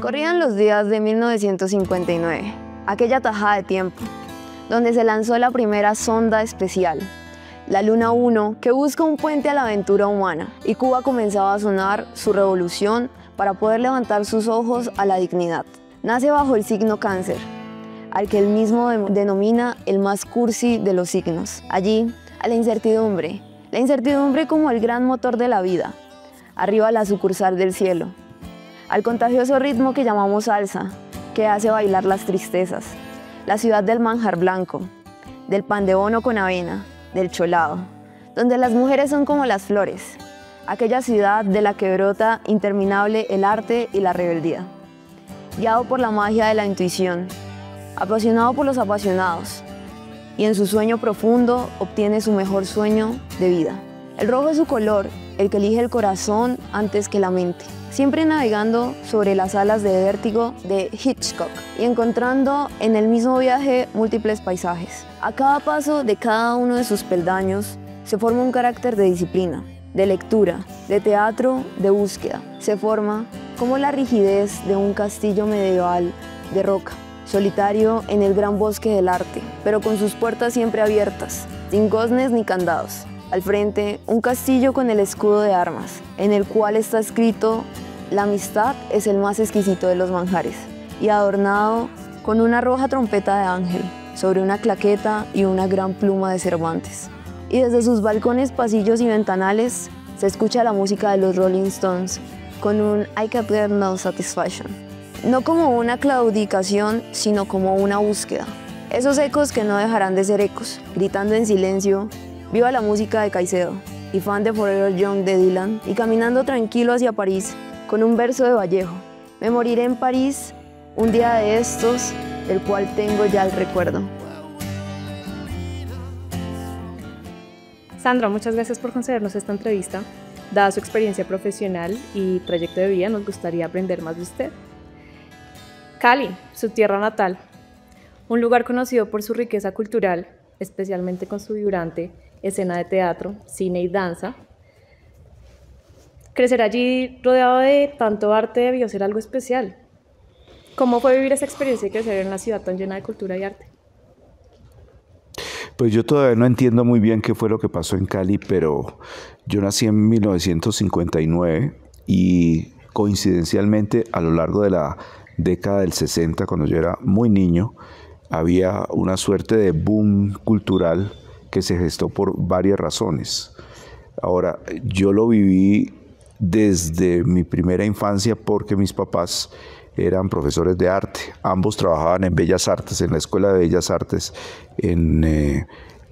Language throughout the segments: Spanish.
Corrían los días de 1959, aquella tajada de tiempo, donde se lanzó la primera sonda espacial, la Luna 1, que busca un puente a la aventura humana, y Cuba comenzaba a sonar su revolución para poder levantar sus ojos a la dignidad. Nace bajo el signo Cáncer, al que él mismo denomina el más cursi de los signos. Allí, a la incertidumbre como el gran motor de la vida, arriba la sucursal del cielo, al contagioso ritmo que llamamos salsa, que hace bailar las tristezas, la ciudad del manjar blanco, del pan de bono con avena, del cholado, donde las mujeres son como las flores, aquella ciudad de la que brota interminable el arte y la rebeldía. Guiado por la magia de la intuición, apasionado por los apasionados, y en su sueño profundo obtiene su mejor sueño de vida. El rojo es su color, el que elige el corazón antes que la mente, siempre navegando sobre las alas de vértigo de Hitchcock y encontrando en el mismo viaje múltiples paisajes. A cada paso de cada uno de sus peldaños se forma un carácter de disciplina, de lectura, de teatro, de búsqueda. Se forma como la rigidez de un castillo medieval de roca, solitario en el gran bosque del arte, pero con sus puertas siempre abiertas, sin goznes ni candados. Al frente, un castillo con el escudo de armas, en el cual está escrito: la amistad es el más exquisito de los manjares, y adornado con una roja trompeta de ángel, sobre una claqueta y una gran pluma de Cervantes. Y desde sus balcones, pasillos y ventanales se escucha la música de los Rolling Stones, con un I Can't Get No Satisfaction. No como una claudicación, sino como una búsqueda. Esos ecos que no dejarán de ser ecos, gritando en silencio: viva la música de Caicedo, y fan de Forever Young de Dylan, y caminando tranquilo hacia París, con un verso de Vallejo: me moriré en París un día de estos, del cual tengo ya el recuerdo. Sandra, muchas gracias por concedernos esta entrevista. Dada su experiencia profesional y trayecto de vida, nos gustaría aprender más de usted. Cali, su tierra natal, un lugar conocido por su riqueza cultural, especialmente con su vibrante escena de teatro, cine y danza. Crecer allí rodeado de tanto arte debió ser algo especial. ¿Cómo fue vivir esa experiencia y crecer en una ciudad tan llena de cultura y arte? Pues yo todavía no entiendo muy bien qué fue lo que pasó en Cali, pero yo nací en 1959 y coincidencialmente a lo largo de la década del 60, cuando yo era muy niño, había una suerte de boom cultural que se gestó por varias razones. Ahora, yo lo viví desde mi primera infancia porque mis papás eran profesores de arte. Ambos trabajaban en Bellas Artes, en la Escuela de Bellas Artes, en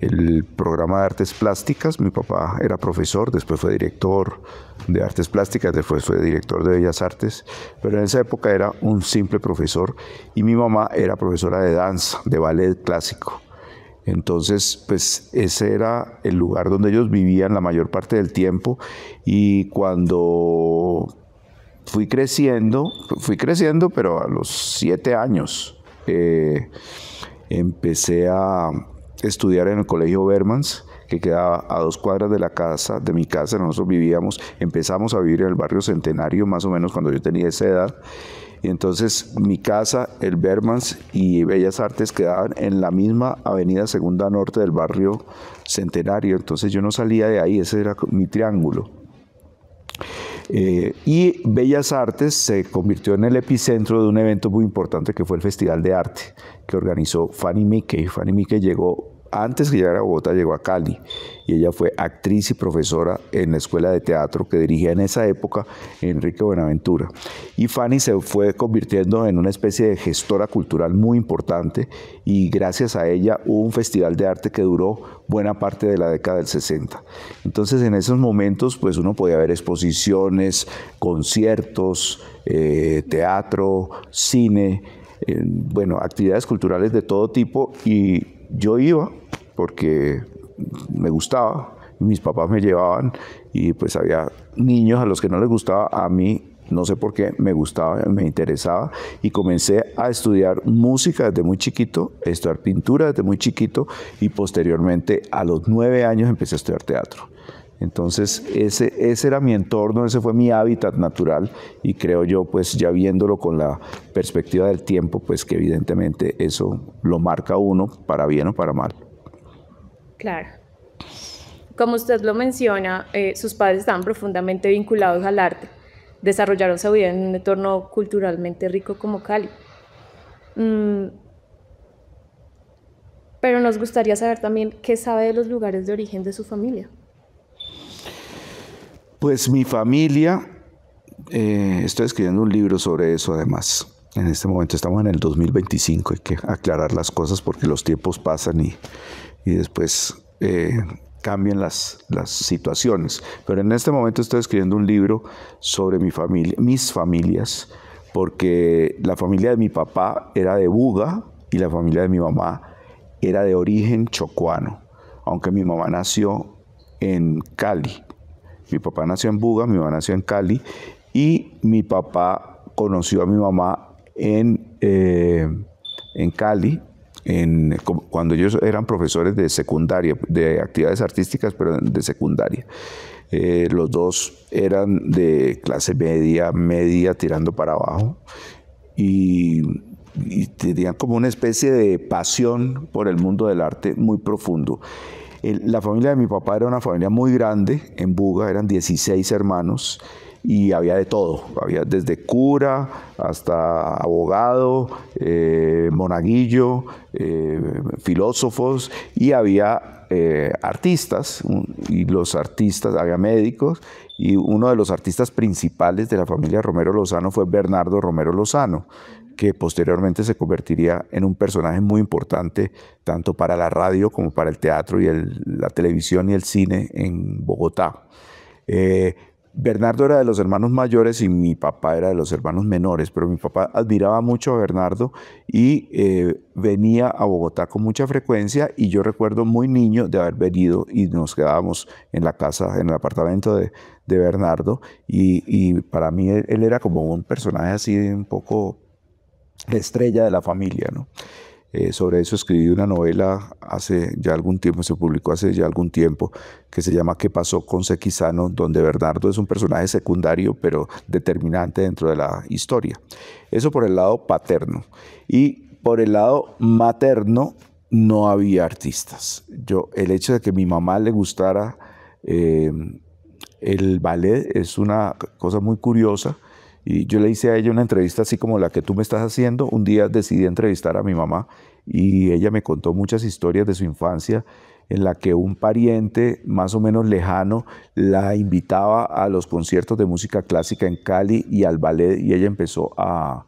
el programa de artes plásticas. Mi papá era profesor, después fue director de artes plásticas, después fue director de Bellas Artes, pero en esa época era un simple profesor, y mi mamá era profesora de danza, de ballet clásico. Entonces, pues ese era el lugar donde ellos vivían la mayor parte del tiempo, y cuando fui creciendo, pero a los 7 años empecé a estudiar en el Colegio Bermans, que quedaba a 2 cuadras de mi casa. Nosotros empezamos a vivir en el barrio Centenario más o menos cuando yo tenía esa edad. Y entonces mi casa, el Bermans y Bellas Artes quedaban en la misma avenida Segunda Norte del barrio Centenario. Entonces yo no salía de ahí, ese era mi triángulo. Y Bellas Artes se convirtió en el epicentro de un evento muy importante que fue el Festival de Arte que organizó Fanny Mickey. Fanny Mickey llegó, antes que llegara a Bogotá, llegó a Cali, y ella fue actriz y profesora en la escuela de teatro que dirigía en esa época Enrique Buenaventura. Y Fanny se fue convirtiendo en una especie de gestora cultural muy importante, y gracias a ella hubo un festival de arte que duró buena parte de la década del 60. Entonces en esos momentos pues uno podía ver exposiciones, conciertos, teatro, cine, bueno, actividades culturales de todo tipo, y yo iba porque me gustaba, mis papás me llevaban, y pues había niños a los que no les gustaba. A mí, no sé por qué, me gustaba, me interesaba, y comencé a estudiar música desde muy chiquito, a estudiar pintura desde muy chiquito, y posteriormente a los 9 años empecé a estudiar teatro. Entonces ese era mi entorno, ese fue mi hábitat natural y creo yo, pues ya viéndolo con la perspectiva del tiempo, pues que evidentemente eso lo marca uno para bien o para mal. Claro. Como usted lo menciona, sus padres estaban profundamente vinculados al arte, desarrollaron su vida en un entorno culturalmente rico como Cali. Pero nos gustaría saber también qué sabe de los lugares de origen de su familia. Pues mi familia, estoy escribiendo un libro sobre eso además. En este momento estamos en el 2025, hay que aclarar las cosas porque los tiempos pasan y después cambian las situaciones. Pero en este momento estoy escribiendo un libro sobre mi familia, mis familias, porque la familia de mi papá era de Buga y la familia de mi mamá era de origen chocuano, aunque mi mamá nació en Cali. Mi papá nació en Buga, mi mamá nació en Cali y mi papá conoció a mi mamá en Cali, cuando ellos eran profesores de secundaria, de actividades artísticas, pero de secundaria. Los dos eran de clase media tirando para abajo y tenían como una especie de pasión por el mundo del arte muy profundo. La familia de mi papá era una familia muy grande en Buga, eran 16 hermanos y había de todo, había desde cura hasta abogado, monaguillo, filósofos y había artistas, y los artistas, había médicos y uno de los artistas principales de la familia Romero Lozano fue Bernardo Romero Lozano, que posteriormente se convertiría en un personaje muy importante tanto para la radio como para el teatro y la televisión y el cine en Bogotá. Bernardo era de los hermanos mayores y mi papá era de los hermanos menores, pero mi papá admiraba mucho a Bernardo y venía a Bogotá con mucha frecuencia y yo recuerdo muy niño de haber venido y nos quedábamos en la casa, en el apartamento de Bernardo y para mí él era como un personaje así un poco la estrella de la familia, ¿no? Sobre eso escribí una novela hace ya algún tiempo, se publicó hace ya algún tiempo, que se llama ¿Qué pasó con Sequizano?, donde Bernardo es un personaje secundario, pero determinante dentro de la historia. Eso por el lado paterno. Y por el lado materno no había artistas. El hecho de que a mi mamá le gustara el ballet es una cosa muy curiosa. Y yo le hice a ella una entrevista así como la que tú me estás haciendo. Un día decidí entrevistar a mi mamá y ella me contó muchas historias de su infancia en la que un pariente más o menos lejano la invitaba a los conciertos de música clásica en Cali y al ballet y ella empezó a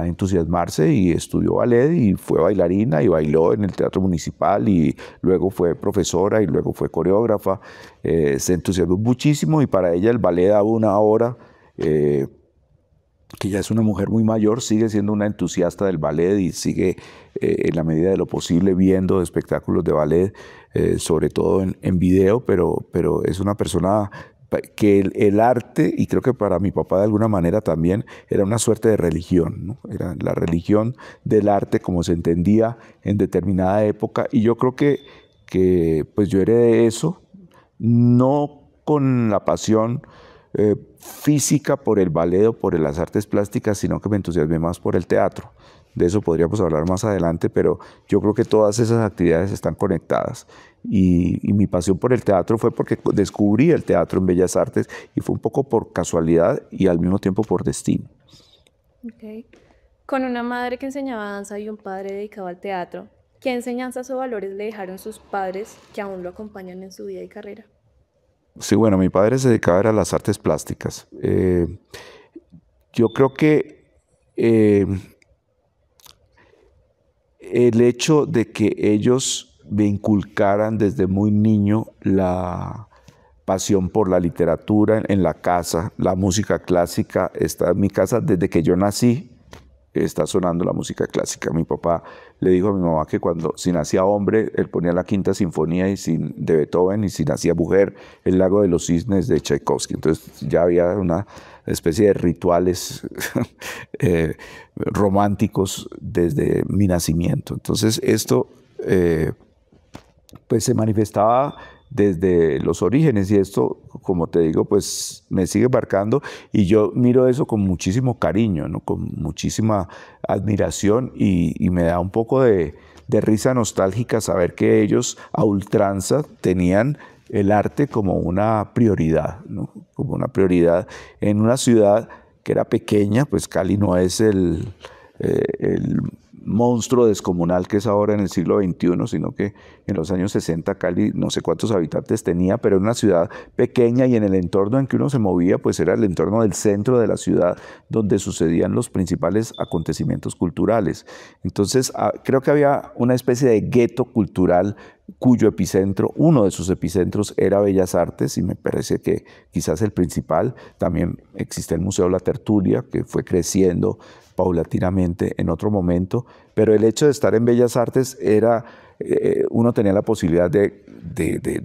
entusiasmarse y estudió ballet y fue bailarina y bailó en el Teatro Municipal y luego fue profesora y luego fue coreógrafa. Se entusiasmó muchísimo y para ella el ballet daba una hora que ya es una mujer muy mayor, sigue siendo una entusiasta del ballet y sigue en la medida de lo posible viendo espectáculos de ballet, sobre todo en video, pero es una persona que el arte, y creo que para mi papá de alguna manera también, era una suerte de religión, ¿no? Era la religión del arte como se entendía en determinada época, y yo creo que pues yo heredé eso, no con la pasión física por el ballet o por las artes plásticas, sino que me entusiasmé más por el teatro. De eso podríamos hablar más adelante, pero yo creo que todas esas actividades están conectadas. Y mi pasión por el teatro fue porque descubrí el teatro en Bellas Artes y fue un poco por casualidad y al mismo tiempo por destino. Okay. Con una madre que enseñaba danza y un padre dedicado al teatro, ¿qué enseñanzas o valores le dejaron sus padres que aún lo acompañan en su vida y carrera? Sí, bueno, mi padre se dedicaba a las artes plásticas. Yo creo que el hecho de que ellos me inculcaran desde muy niño la pasión por la literatura en la casa, la música clásica está en mi casa desde que yo nací. Está sonando la música clásica. Mi papá le dijo a mi mamá que si nacía hombre, él ponía la Quinta Sinfonía de Beethoven, y si nacía mujer, el Lago de los Cisnes de Tchaikovsky. Entonces ya había una especie de rituales románticos desde mi nacimiento. Entonces esto pues se manifestaba desde los orígenes, y esto, como te digo, pues me sigue marcando, y yo miro eso con muchísimo cariño, ¿no? Con muchísima admiración, y me da un poco de risa nostálgica saber que ellos a ultranza tenían el arte como una prioridad, ¿no? Como una prioridad en una ciudad que era pequeña. Pues Cali no es el monstruo descomunal que es ahora en el siglo XXI, sino que en los años 60 Cali no sé cuántos habitantes tenía, pero era una ciudad pequeña, y en el entorno en que uno se movía pues era el entorno del centro de la ciudad, donde sucedían los principales acontecimientos culturales. Entonces creo que había una especie de gueto cultural cuyo epicentro, uno de sus epicentros, era Bellas Artes, y me parece que quizás el principal. También existe el Museo La Tertulia, que fue creciendo paulatinamente en otro momento, pero el hecho de estar en Bellas Artes era, uno tenía la posibilidad de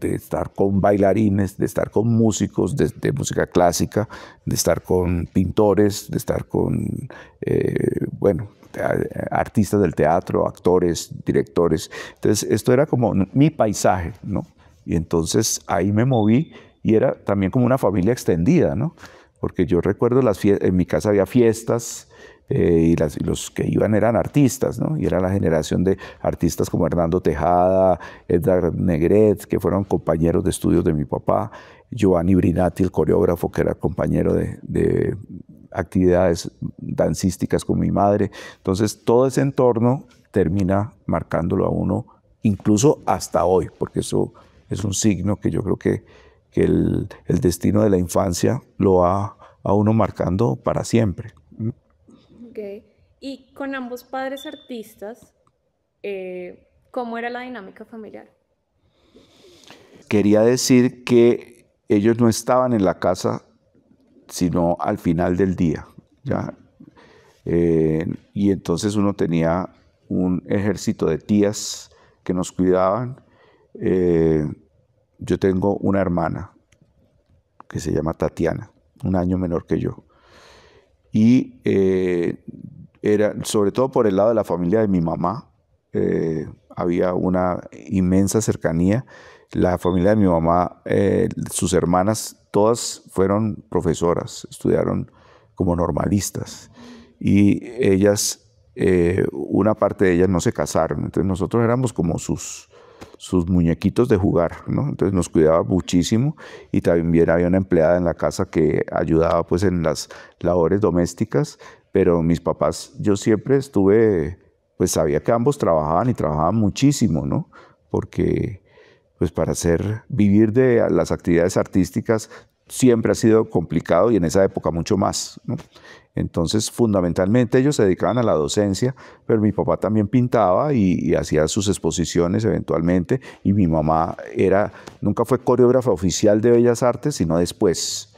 estar con bailarines, de estar con músicos de música clásica, de estar con pintores, de estar con, bueno, artistas del teatro, actores, directores. Entonces esto era como mi paisaje, ¿no? Y entonces ahí me moví, y era también como una familia extendida, ¿no? Porque yo recuerdo en mi casa había fiestas, y los que iban eran artistas, ¿no? Y era la generación de artistas como Hernando Tejada, Edgar Negret, que fueron compañeros de estudios de mi papá, Giovanni Brinatti, el coreógrafo, que era compañero de actividades dancísticas con mi madre. Entonces todo ese entorno termina marcándolo a uno, incluso hasta hoy, porque eso es un signo que yo creo que el destino de la infancia lo va a uno marcando para siempre. Okay. Y con ambos padres artistas, ¿cómo era la dinámica familiar? Quería decir que ellos no estaban en la casa sino al final del día, ¿ya? Y entonces uno tenía un ejército de tías que nos cuidaban. Yo tengo una hermana que se llama Tatiana, un año menor que yo. Y era, sobre todo por el lado de la familia de mi mamá, había una inmensa cercanía. La familia de mi mamá, sus hermanas, todas fueron profesoras, estudiaron como normalistas. Y ellas, una parte de ellas no se casaron. Entonces nosotros éramos como sus muñequitos de jugar, ¿no? Entonces nos cuidaba muchísimo, y también había una empleada en la casa que ayudaba pues en las labores domésticas. Pero mis papás, yo siempre estuve, pues sabía que ambos trabajaban, y trabajaban muchísimo, ¿no? Porque pues para vivir de las actividades artísticas siempre ha sido complicado, y en esa época mucho más, ¿no? Entonces, fundamentalmente ellos se dedicaban a la docencia, pero mi papá también pintaba y hacía sus exposiciones eventualmente, y mi mamá nunca fue coreógrafa oficial de Bellas Artes, sino después,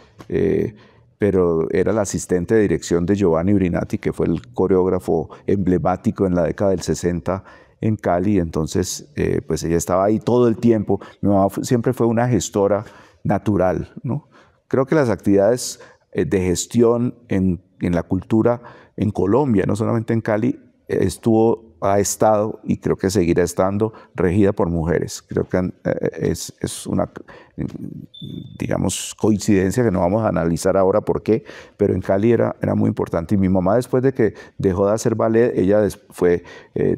pero era la asistente de dirección de Giovanni Brinatti, que fue el coreógrafo emblemático en la década del 60 en Cali. Entonces, pues ella estaba ahí todo el tiempo. Mi mamá siempre fue una gestora natural, ¿no? Creo que las actividades de gestión en la cultura en Colombia, no solamente en Cali, ha estado, y creo que seguirá estando, regida por mujeres. Creo que es una, digamos, coincidencia que no vamos a analizar ahora por qué, pero en Cali era muy importante. Y mi mamá, después de que dejó de hacer ballet, ella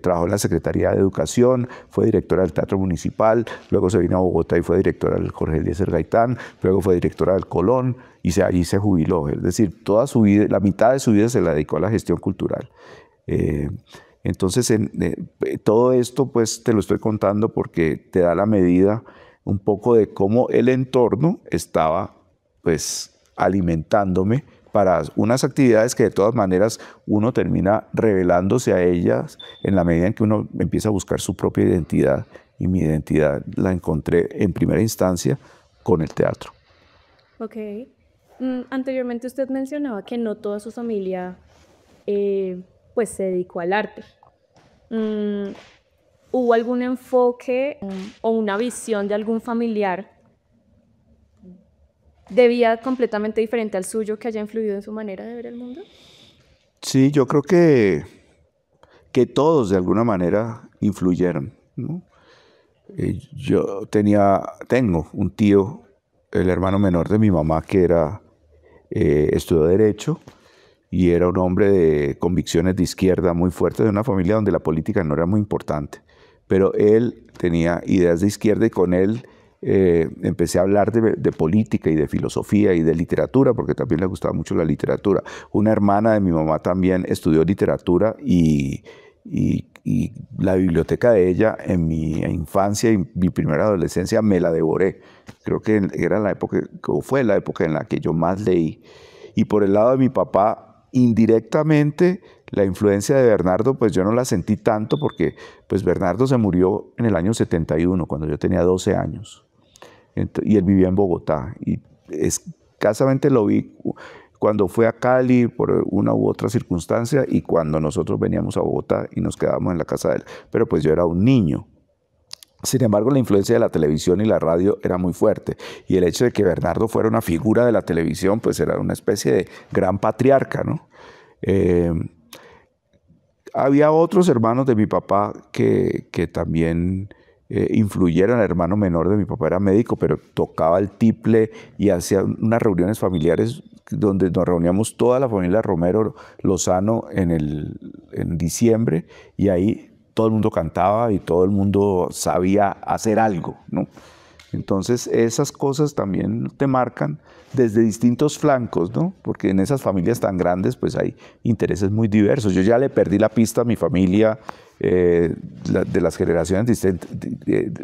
trabajó en la Secretaría de Educación, fue directora del Teatro Municipal, luego se vino a Bogotá y fue directora del Jorge Eliezer Gaitán, luego fue directora del Colón, y allí se jubiló. Es decir, toda su vida, la mitad de su vida se la dedicó a la gestión cultural. Entonces, todo esto pues te lo estoy contando porque te da la medida un poco de cómo el entorno estaba pues alimentándome para unas actividades que de todas maneras uno termina revelándose a ellas en la medida en que uno empieza a buscar su propia identidad, y mi identidad la encontré en primera instancia con el teatro. Ok. Anteriormente usted mencionaba que no toda su familia pues se dedicó al arte. ¿Hubo algún enfoque o una visión de algún familiar de vida completamente diferente al suyo que haya influido en su manera de ver el mundo? Sí, yo creo que todos de alguna manera influyeron, ¿no? Tengo un tío, el hermano menor de mi mamá, que estudió Derecho y era un hombre de convicciones de izquierda muy fuertes, de una familia donde la política no era muy importante. Pero él tenía ideas de izquierda y con él empecé a hablar de política y de filosofía y de literatura, porque también le gustaba mucho la literatura. Una hermana de mi mamá también estudió literatura y la biblioteca de ella en mi infancia y mi primera adolescencia me la devoré. Creo que era la época, o fue la época en la que yo más leí. Y por el lado de mi papá, indirectamente, la influencia de Bernardo, pues yo no la sentí tanto porque pues Bernardo se murió en el año 71, cuando yo tenía 12 años. Y él vivía en Bogotá. Y escasamente lo vi cuando fue a Cali por una u otra circunstancia y cuando nosotros veníamos a Bogotá y nos quedábamos en la casa de él. Pero pues yo era un niño. Sin embargo, la influencia de la televisión y la radio era muy fuerte. Y el hecho de que Bernardo fuera una figura de la televisión, pues era una especie de gran patriarca, ¿no? Había otros hermanos de mi papá que también influyeron. El hermano menor de mi papá era médico, pero tocaba el tiple y hacía unas reuniones familiares donde nos reuníamos toda la familia Romero Lozano en diciembre, y ahí todo el mundo cantaba y todo el mundo sabía hacer algo, ¿no? Entonces esas cosas también te marcan desde distintos flancos, ¿no? Porque en esas familias tan grandes pues hay intereses muy diversos. Yo ya le perdí la pista a mi familia de las generaciones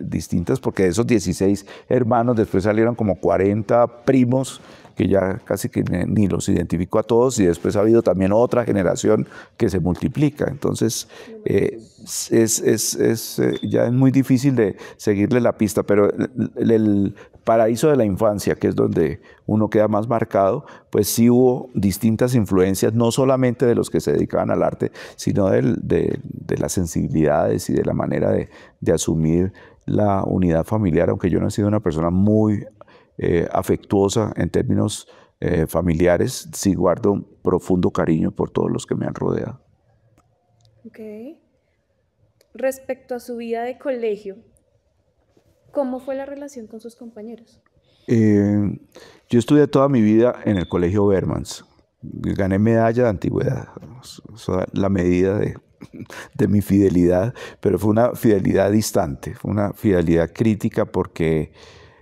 distintas, porque de esos 16 hermanos después salieron como 40 primos que ya casi que ni los identifico a todos, y después ha habido también otra generación que se multiplica. Entonces ya es muy difícil de seguirle la pista, pero el paraíso de la infancia, que es donde uno queda más marcado, pues sí hubo distintas influencias, no solamente de los que se dedicaban al arte, sino de las sensibilidades y de la manera de asumir la unidad familiar, aunque yo no he sido una persona muy afectuosa en términos familiares, sí guardo un profundo cariño por todos los que me han rodeado. Ok. Respecto a su vida de colegio, ¿cómo fue la relación con sus compañeros? Yo estudié toda mi vida en el Colegio Bermans. Gané medalla de antigüedad, la medida de mi fidelidad, pero fue una fidelidad distante, fue una fidelidad crítica, porque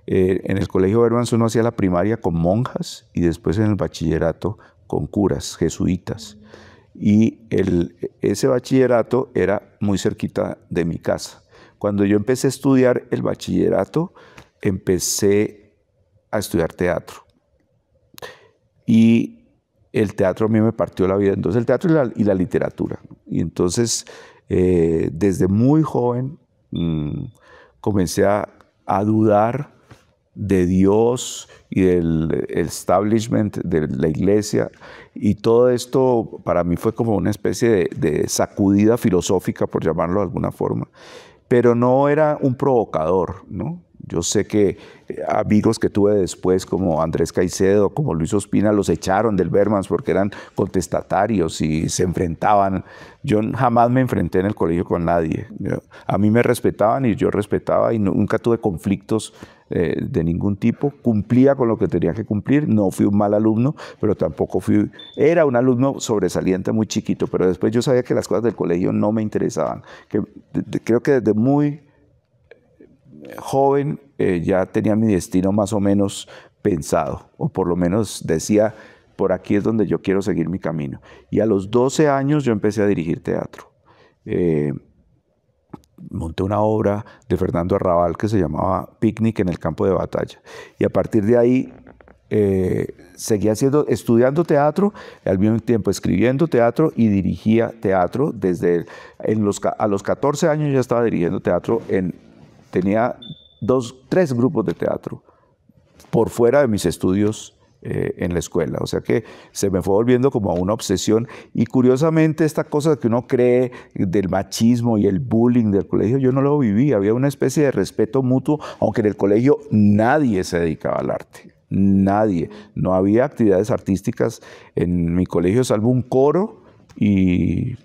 en el Colegio Bermans uno hacía la primaria con monjas y después en el bachillerato con curas jesuitas. Y ese bachillerato era muy cerquita de mi casa. Cuando yo empecé a estudiar el bachillerato, empecé a estudiar teatro. Y el teatro a mí me partió la vida. Entonces el teatro y la literatura. Y entonces desde muy joven comencé a dudar de Dios y del establishment de la iglesia, y todo esto para mí fue como una especie de sacudida filosófica, por llamarlo de alguna forma, pero no era un provocador, ¿no? Yo sé que amigos que tuve después, como Andrés Caicedo, como Luis Ospina, los echaron del Bermans porque eran contestatarios y se enfrentaban. Yo jamás me enfrenté en el colegio con nadie. A mí me respetaban y yo respetaba, y nunca tuve conflictos de ningún tipo. Cumplía con lo que tenía que cumplir. No fui un mal alumno, pero tampoco era un alumno sobresaliente muy chiquito, pero después yo sabía que las cosas del colegio no me interesaban. Creo que desde muy joven ya tenía mi destino más o menos pensado, o por lo menos decía, por aquí es donde yo quiero seguir mi camino. Y a los 12 años yo empecé a dirigir teatro. Monté una obra de Fernando Arrabal que se llamaba Picnic en el campo de batalla. Y a partir de ahí seguía estudiando teatro, al mismo tiempo escribiendo teatro y dirigía teatro. A los 14 años ya estaba dirigiendo teatro. Tenía 3 grupos de teatro por fuera de mis estudios en la escuela, o sea que se me fue volviendo como una obsesión. Y curiosamente esta cosa que uno cree del machismo y el bullying del colegio, yo no lo viví. Había una especie de respeto mutuo, aunque en el colegio nadie se dedicaba al arte, nadie, no había actividades artísticas en mi colegio salvo un coro, y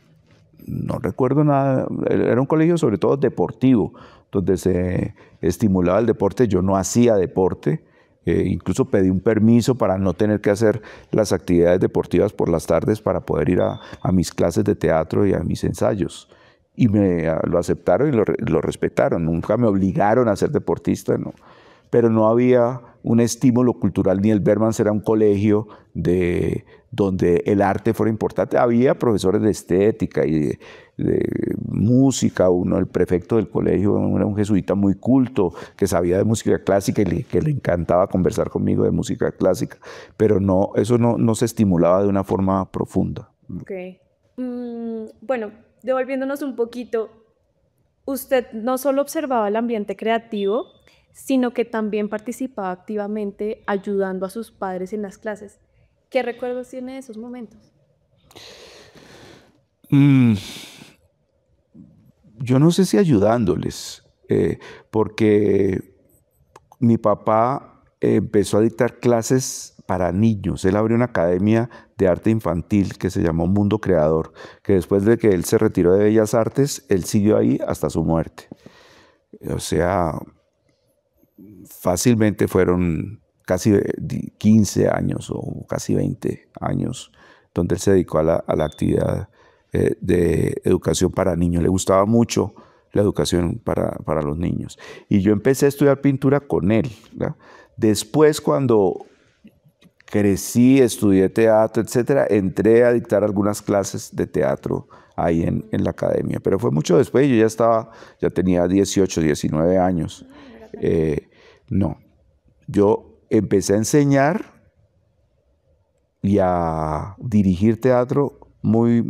no recuerdo nada. Era un colegio sobre todo deportivo, donde se estimulaba el deporte. Yo no hacía deporte, incluso pedí un permiso para no tener que hacer las actividades deportivas por las tardes para poder ir a mis clases de teatro y a mis ensayos. Y lo aceptaron y lo respetaron. Nunca me obligaron a ser deportista, no. Pero no había un estímulo cultural, ni el Bermans era un colegio donde el arte fuera importante. Había profesores de estética y de música. El prefecto del colegio era un jesuita muy culto que sabía de música clásica y que le encantaba conversar conmigo de música clásica, pero no, eso no se estimulaba de una forma profunda. Okay. Bueno, devolviéndonos un poquito, usted no solo observaba el ambiente creativo, sino que también participaba activamente ayudando a sus padres en las clases. ¿Qué recuerdos tiene de esos momentos? Yo no sé si ayudándoles, porque mi papá empezó a dictar clases para niños. Él abrió una academia de arte infantil que se llamó Mundo Creador, que después de que él se retiró de Bellas Artes, él siguió ahí hasta su muerte. O sea, fácilmente fueron casi 15 años o casi 20 años donde él se dedicó a la actividad de educación para niños. Le gustaba mucho la educación para los niños. Y yo empecé a estudiar pintura con él, ¿verdad? Después, cuando crecí, estudié teatro, etcétera, entré a dictar algunas clases de teatro ahí en la academia. Pero fue mucho después, yo ya tenía 18, 19 años. No, yo empecé a enseñar y a dirigir teatro muy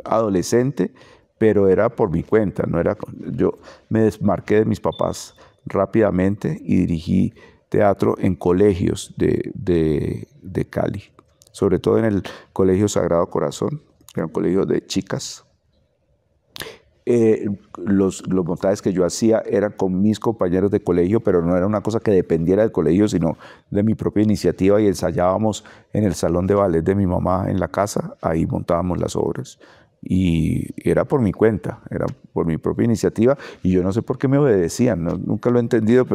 adolescente, pero era por mi cuenta, no era. Yo me desmarqué de mis papás rápidamente y dirigí teatro en colegios de Cali, sobre todo en el Colegio Sagrado Corazón, que era un colegio de chicas. Los montajes que yo hacía eran con mis compañeros de colegio, pero no era una cosa que dependiera del colegio, sino de mi propia iniciativa, y ensayábamos en el salón de ballet de mi mamá en la casa. Ahí montábamos las obras y era por mi cuenta, era por mi propia iniciativa, y yo no sé por qué me obedecían, nunca lo he entendido,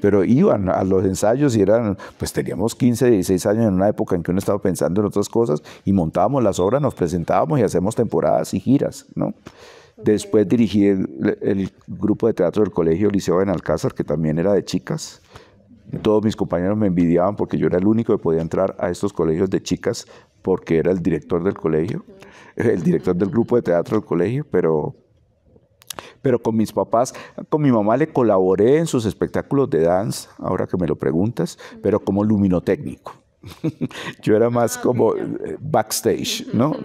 pero iban a los ensayos y pues teníamos 15, 16 años, en una época en que uno estaba pensando en otras cosas, y montábamos las obras, nos presentábamos y hacemos temporadas y giras, ¿no? Después dirigí el grupo de teatro del Colegio Liceo Benalcázar, que también era de chicas. Todos mis compañeros me envidiaban porque yo era el único que podía entrar a estos colegios de chicas, porque era el director del colegio, el director del grupo de teatro del colegio, pero con mis papás, con mi mamá le colaboré en sus espectáculos de danza, ahora que me lo preguntas, pero como luminotécnico. Yo era más como backstage, ¿no?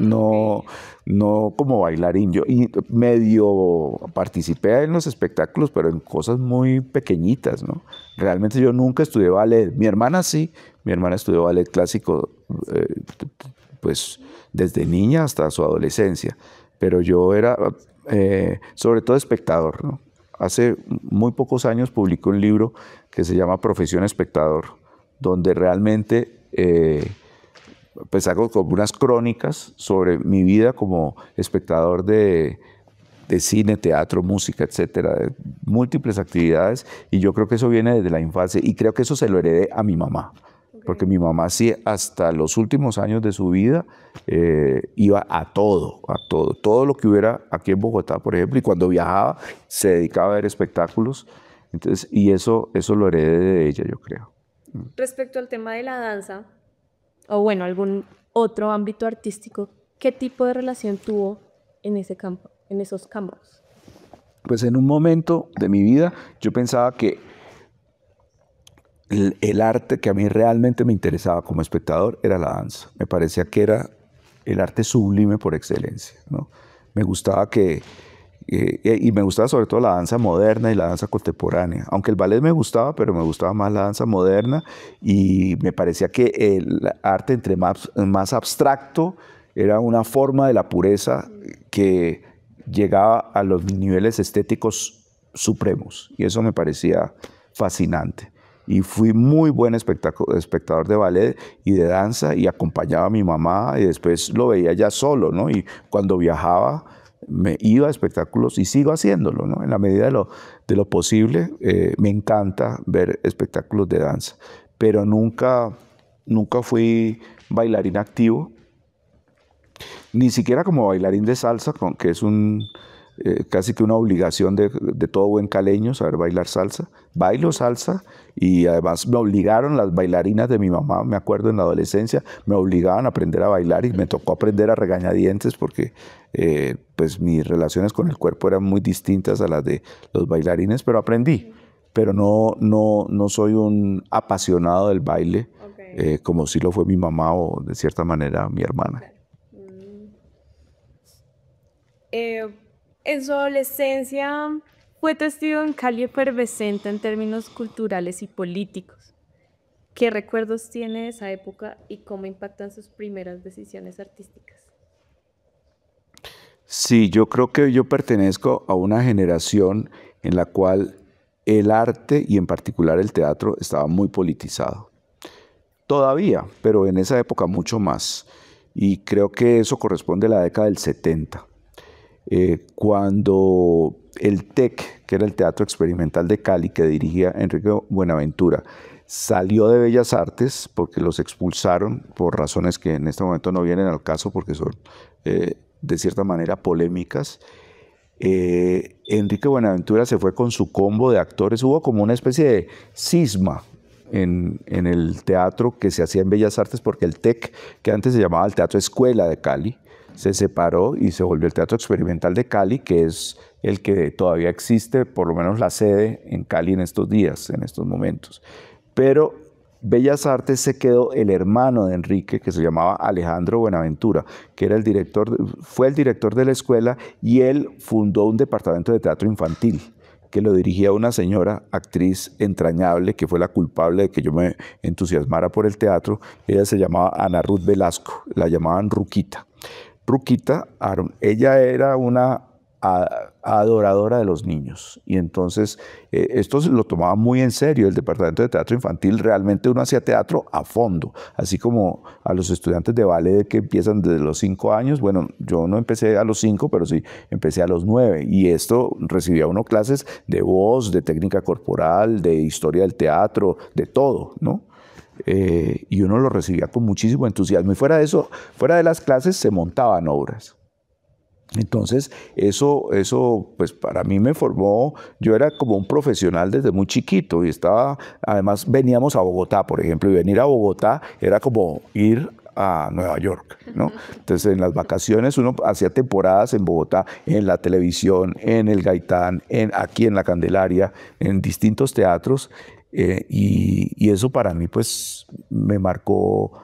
No como bailarín. Yo medio participé en los espectáculos, pero en cosas muy pequeñitas, ¿no? Realmente yo nunca estudié ballet. Mi hermana sí, mi hermana estudió ballet clásico pues desde niña hasta su adolescencia, pero yo era sobre todo espectador, ¿no? Hace muy pocos años publiqué un libro que se llama Profesión Espectador, donde realmente pues hago como unas crónicas sobre mi vida como espectador de cine, teatro, música, etcétera, de múltiples actividades, y yo creo que eso viene desde la infancia, y creo que eso se lo heredé a mi mamá, porque mi mamá sí, hasta los últimos años de su vida iba a todo lo que hubiera aquí en Bogotá, por ejemplo, y cuando viajaba se dedicaba a ver espectáculos. Entonces, y eso lo heredé de ella, yo creo. Respecto al tema de la danza, o bueno, algún otro ámbito artístico, ¿qué tipo de relación tuvo en ese campo, en esos campos? Pues en un momento de mi vida yo pensaba que el arte que a mí realmente me interesaba como espectador era la danza. Me parecía que era el arte sublime por excelencia, ¿no? Me gustaba y me gustaba sobre todo la danza moderna y la danza contemporánea. Aunque el ballet me gustaba, pero me gustaba más la danza moderna, y me parecía que el arte entre más abstracto era una forma de la pureza que llegaba a los niveles estéticos supremos, y eso me parecía fascinante. Y fui muy buen espectador de ballet y de danza, y acompañaba a mi mamá, y después lo veía ya solo, ¿no? Y cuando viajaba me iba a espectáculos y sigo haciéndolo, ¿no? En la medida de lo posible. Me encanta ver espectáculos de danza, pero nunca fui bailarín activo, ni siquiera como bailarín de salsa, que es casi que una obligación de todo buen caleño saber bailar salsa. Bailo salsa y además me obligaron las bailarinas de mi mamá, me acuerdo en la adolescencia, me obligaban a aprender a bailar y me tocó aprender a regañadientes porque pues mis relaciones con el cuerpo eran muy distintas a las de los bailarines, pero aprendí. Pero no soy un apasionado del baile, como sí lo fue mi mamá o de cierta manera mi hermana. En su adolescencia fue testigo en Cali efervescente en términos culturales y políticos. ¿Qué recuerdos tiene de esa época y cómo impactan sus primeras decisiones artísticas? Sí, yo creo que yo pertenezco a una generación en la cual el arte y en particular el teatro estaba muy politizado. Todavía, pero en esa época mucho más. Y creo que eso corresponde a la década del 70. Cuando el TEC, que era el Teatro Experimental de Cali, que dirigía Enrique Buenaventura, salió de Bellas Artes porque los expulsaron por razones que en este momento no vienen al caso porque son de cierta manera polémicas. Enrique Buenaventura se fue con su combo de actores. Hubo como una especie de cisma en el teatro que se hacía en Bellas Artes porque el TEC, que antes se llamaba el Teatro Escuela de Cali, se separó y se volvió el Teatro Experimental de Cali, que es el que todavía existe, por lo menos la sede en Cali en estos días, en estos momentos. Pero Bellas Artes se quedó el hermano de Enrique, que se llamaba Alejandro Buenaventura, que era fue el director de la escuela, y él fundó un departamento de teatro infantil que lo dirigía una señora actriz entrañable que fue la culpable de que yo me entusiasmara por el teatro. Ella se llamaba Ana Ruth Velasco, la llamaban Ruquita. Ruquita, ella era una adoradora de los niños y entonces esto se lo tomaba muy en serio. El departamento de teatro infantil, realmente uno hacía teatro a fondo, así como a los estudiantes de ballet que empiezan desde los 5 años. Bueno, yo no empecé a los 5, pero sí empecé a los 9 y esto recibía uno clases de voz, de técnica corporal, de historia del teatro, de todo, ¿no? Y uno lo recibía con muchísimo entusiasmo y fuera de eso, fuera de las clases se montaban obras. Entonces eso pues para mí me formó. Yo era como un profesional desde muy chiquito y además veníamos a Bogotá, por ejemplo, y venir a Bogotá era como ir a Nueva York, ¿no? Entonces en las vacaciones uno hacía temporadas en Bogotá, en la televisión, en el Gaitán, aquí en la Candelaria, en distintos teatros. Y eso para mí pues me marcó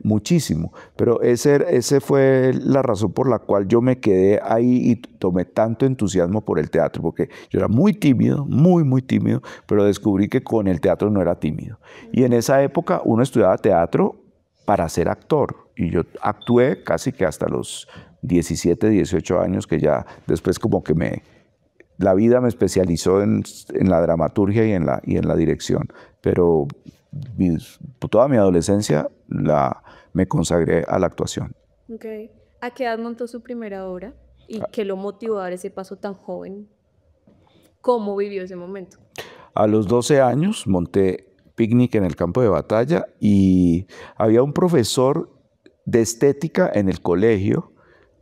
muchísimo, pero ese fue la razón por la cual yo me quedé ahí y tomé tanto entusiasmo por el teatro, porque yo era muy tímido, muy tímido, pero descubrí que con el teatro no era tímido. Y en esa época uno estudiaba teatro para ser actor, y yo actué casi que hasta los 17, 18 años, que ya después como que la vida me especializó en la dramaturgia y en la dirección, pero toda mi adolescencia me consagré a la actuación. Okay. ¿A qué edad montó su primera obra? ¿Y qué lo motivó a dar ese paso tan joven? ¿Cómo vivió ese momento? A los 12 años monté Picnic en el campo de batalla y había un profesor de estética en el colegio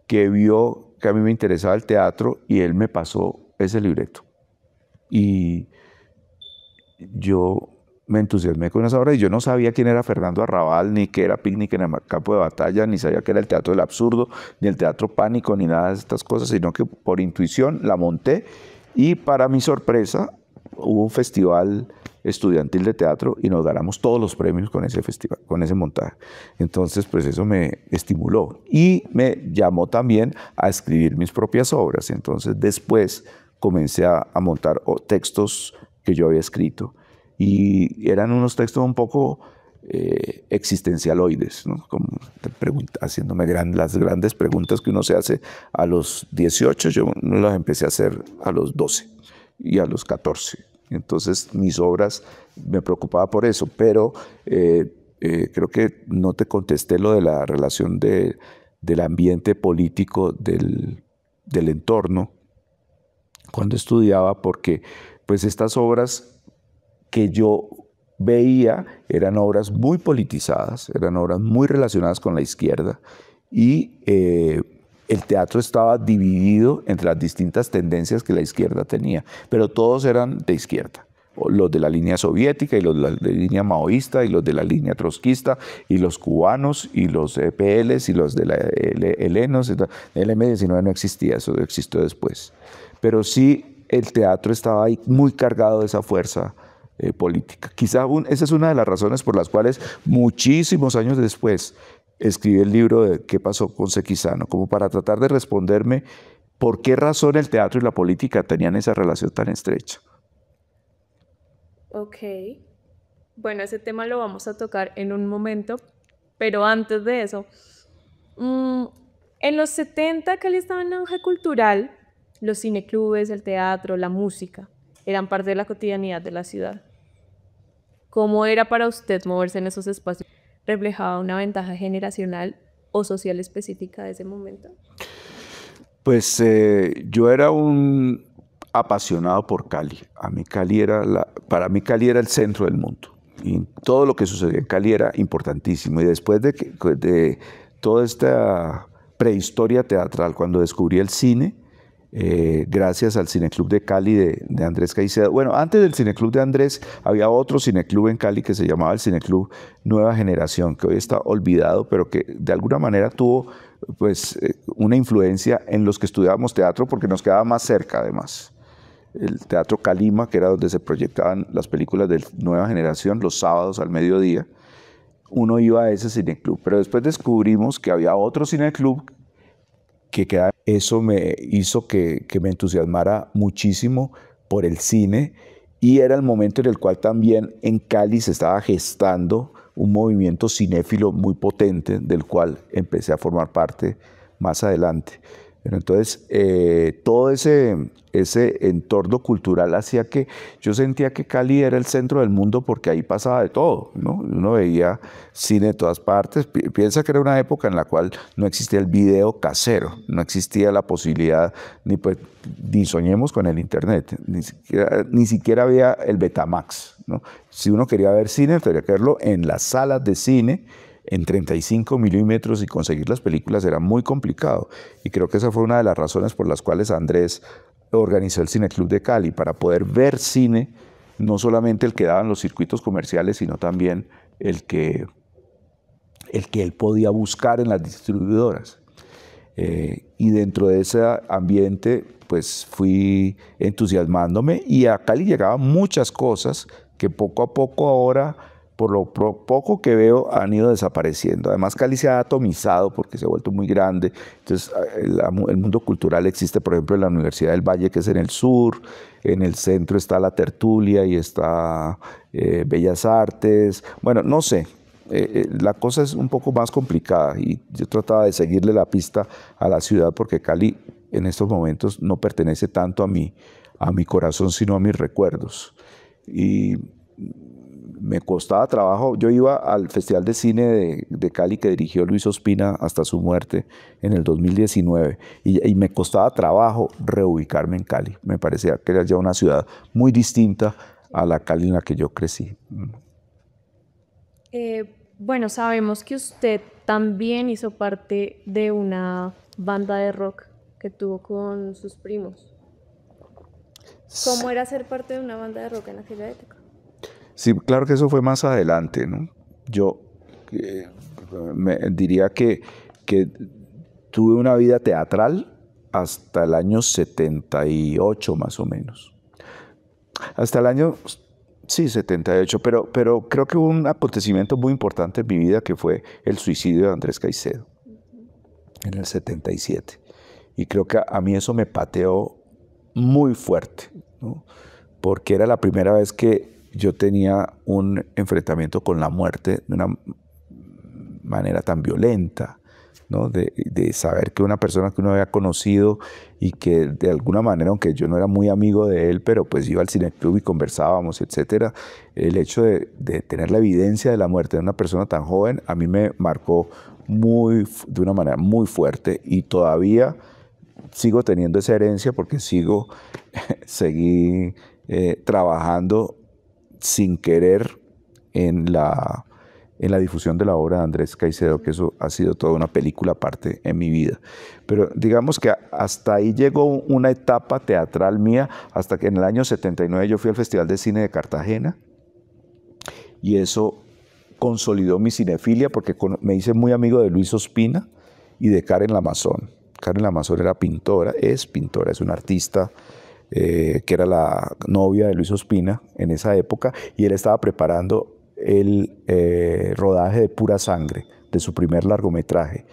que vio que a mí me interesaba el teatro y él me pasó ese libreto. Y yo me entusiasmé con esa obra y yo no sabía quién era Fernando Arrabal, ni qué era Picnic en el campo de batalla, ni sabía qué era el teatro del absurdo, ni el teatro pánico, ni nada de estas cosas, sino que por intuición la monté y para mi sorpresa hubo un festival estudiantil de teatro y nos ganamos todos los premios con ese festival, con ese montaje. Entonces, pues eso me estimuló y me llamó también a escribir mis propias obras. Entonces, después comencé a montar textos que yo había escrito y eran unos textos un poco existencialoides, ¿no? Como haciéndome las grandes preguntas que uno se hace a los 18, yo no las empecé a hacer a los 12 y a los 14. Entonces mis obras me preocupaba por eso, pero creo que no te contesté lo de la relación del ambiente político del entorno cuando estudiaba, porque pues estas obras que yo veía eran obras muy politizadas, eran obras muy relacionadas con la izquierda, y el teatro estaba dividido entre las distintas tendencias que la izquierda tenía, pero todos eran de izquierda. Los de la línea soviética y los de la línea maoísta y los de la línea trotskista y los cubanos y los EPLs y los de la helenos. El M19 no existía, eso existió después. Pero sí el teatro estaba ahí muy cargado de esa fuerza política. Quizá esa es una de las razones por las cuales muchísimos años después escribí el libro de ¿Qué pasó con Sequizano? Como para tratar de responderme por qué razón el teatro y la política tenían esa relación tan estrecha. Ok, bueno, ese tema lo vamos a tocar en un momento, pero antes de eso, en los 70 Cali estaba en auge cultural, los cineclubes, el teatro, la música, eran parte de la cotidianidad de la ciudad. ¿Cómo era para usted moverse en esos espacios? ¿Reflejaba una ventaja generacional o social específica de ese momento? Pues yo era un apasionado por Cali. Para mí Cali era el centro del mundo. Y todo lo que sucedía en Cali era importantísimo. Y después de toda esta prehistoria teatral, cuando descubrí el cine, gracias al Cineclub de Cali de Andrés Caicedo. Bueno, antes del Cineclub de Andrés había otro cineclub en Cali que se llamaba el Cineclub Nueva Generación, que hoy está olvidado, pero que de alguna manera tuvo pues, una influencia en los que estudiábamos teatro porque nos quedaba más cerca además. El Teatro Calima, que era donde se proyectaban las películas de Nueva Generación los sábados al mediodía, uno iba a ese cineclub, pero después descubrimos que había otro cineclub que quedaba. Eso me hizo que me entusiasmara muchísimo por el cine, y era el momento en el cual también en Cali se estaba gestando un movimiento cinéfilo muy potente, del cual empecé a formar parte más adelante. Pero entonces, todo ese entorno cultural hacía que yo sentía que Cali era el centro del mundo porque ahí pasaba de todo, ¿no? Uno veía cine de todas partes. Piensa que era una época en la cual no existía el video casero, no existía la posibilidad, ni soñemos con el internet, ni siquiera había el Betamax, ¿no? Si uno quería ver cine, tenía que verlo en las salas de cine, en 35 milímetros, y conseguir las películas era muy complicado. Y creo que esa fue una de las razones por las cuales Andrés organizó el Cineclub de Cali, para poder ver cine, no solamente el que daban los circuitos comerciales, sino también el que él podía buscar en las distribuidoras. Y dentro de ese ambiente, pues fui entusiasmándome, y a Cali llegaban muchas cosas que poco a poco ahora, por lo poco que veo, han ido desapareciendo. Además, Cali se ha atomizado porque se ha vuelto muy grande. Entonces, el mundo cultural existe, por ejemplo, en la Universidad del Valle, que es en el sur. En el centro está La Tertulia y está Bellas Artes. Bueno, no sé. La cosa es un poco más complicada, y yo trataba de seguirle la pista a la ciudad, porque Cali en estos momentos no pertenece tanto a mi corazón, sino a mis recuerdos. Y me costaba trabajo. Yo iba al Festival de Cine de Cali, que dirigió Luis Ospina hasta su muerte en el 2019, y me costaba trabajo reubicarme en Cali. Me parecía que era ya una ciudad muy distinta a la Cali en la que yo crecí. Bueno, sabemos que usted también hizo parte de una banda de rock que tuvo con sus primos. ¿Cómo era ser parte de una banda de rock en aquella época? Sí, claro que eso fue más adelante, ¿no? Yo diría que tuve una vida teatral hasta el año 78 más o menos. Hasta el año, sí, 78, pero creo que hubo un acontecimiento muy importante en mi vida, que fue el suicidio de Andrés Caicedo en el 77. Y creo que a mí eso me pateó muy fuerte, ¿no? Porque era la primera vez que yo tenía un enfrentamiento con la muerte de una manera tan violenta, ¿no? De saber que una persona que uno había conocido y que de alguna manera, aunque yo no era muy amigo de él, pero pues iba al cineclub y conversábamos, etcétera, el hecho de tener la evidencia de la muerte de una persona tan joven, a mí me marcó de una manera muy fuerte, y todavía sigo teniendo esa herencia porque seguí trabajando sin querer en la difusión de la obra de Andrés Caicedo, que eso ha sido toda una película aparte en mi vida. Pero digamos que hasta ahí llegó una etapa teatral mía, hasta que en el año 79 yo fui al Festival de Cine de Cartagena, y eso consolidó mi cinefilia porque me hice muy amigo de Luis Ospina y de Karen Lamazón. Karen Lamazón era pintora, es una artista que era la novia de Luis Ospina en esa época, y él estaba preparando el rodaje de Pura Sangre, de su primer largometraje.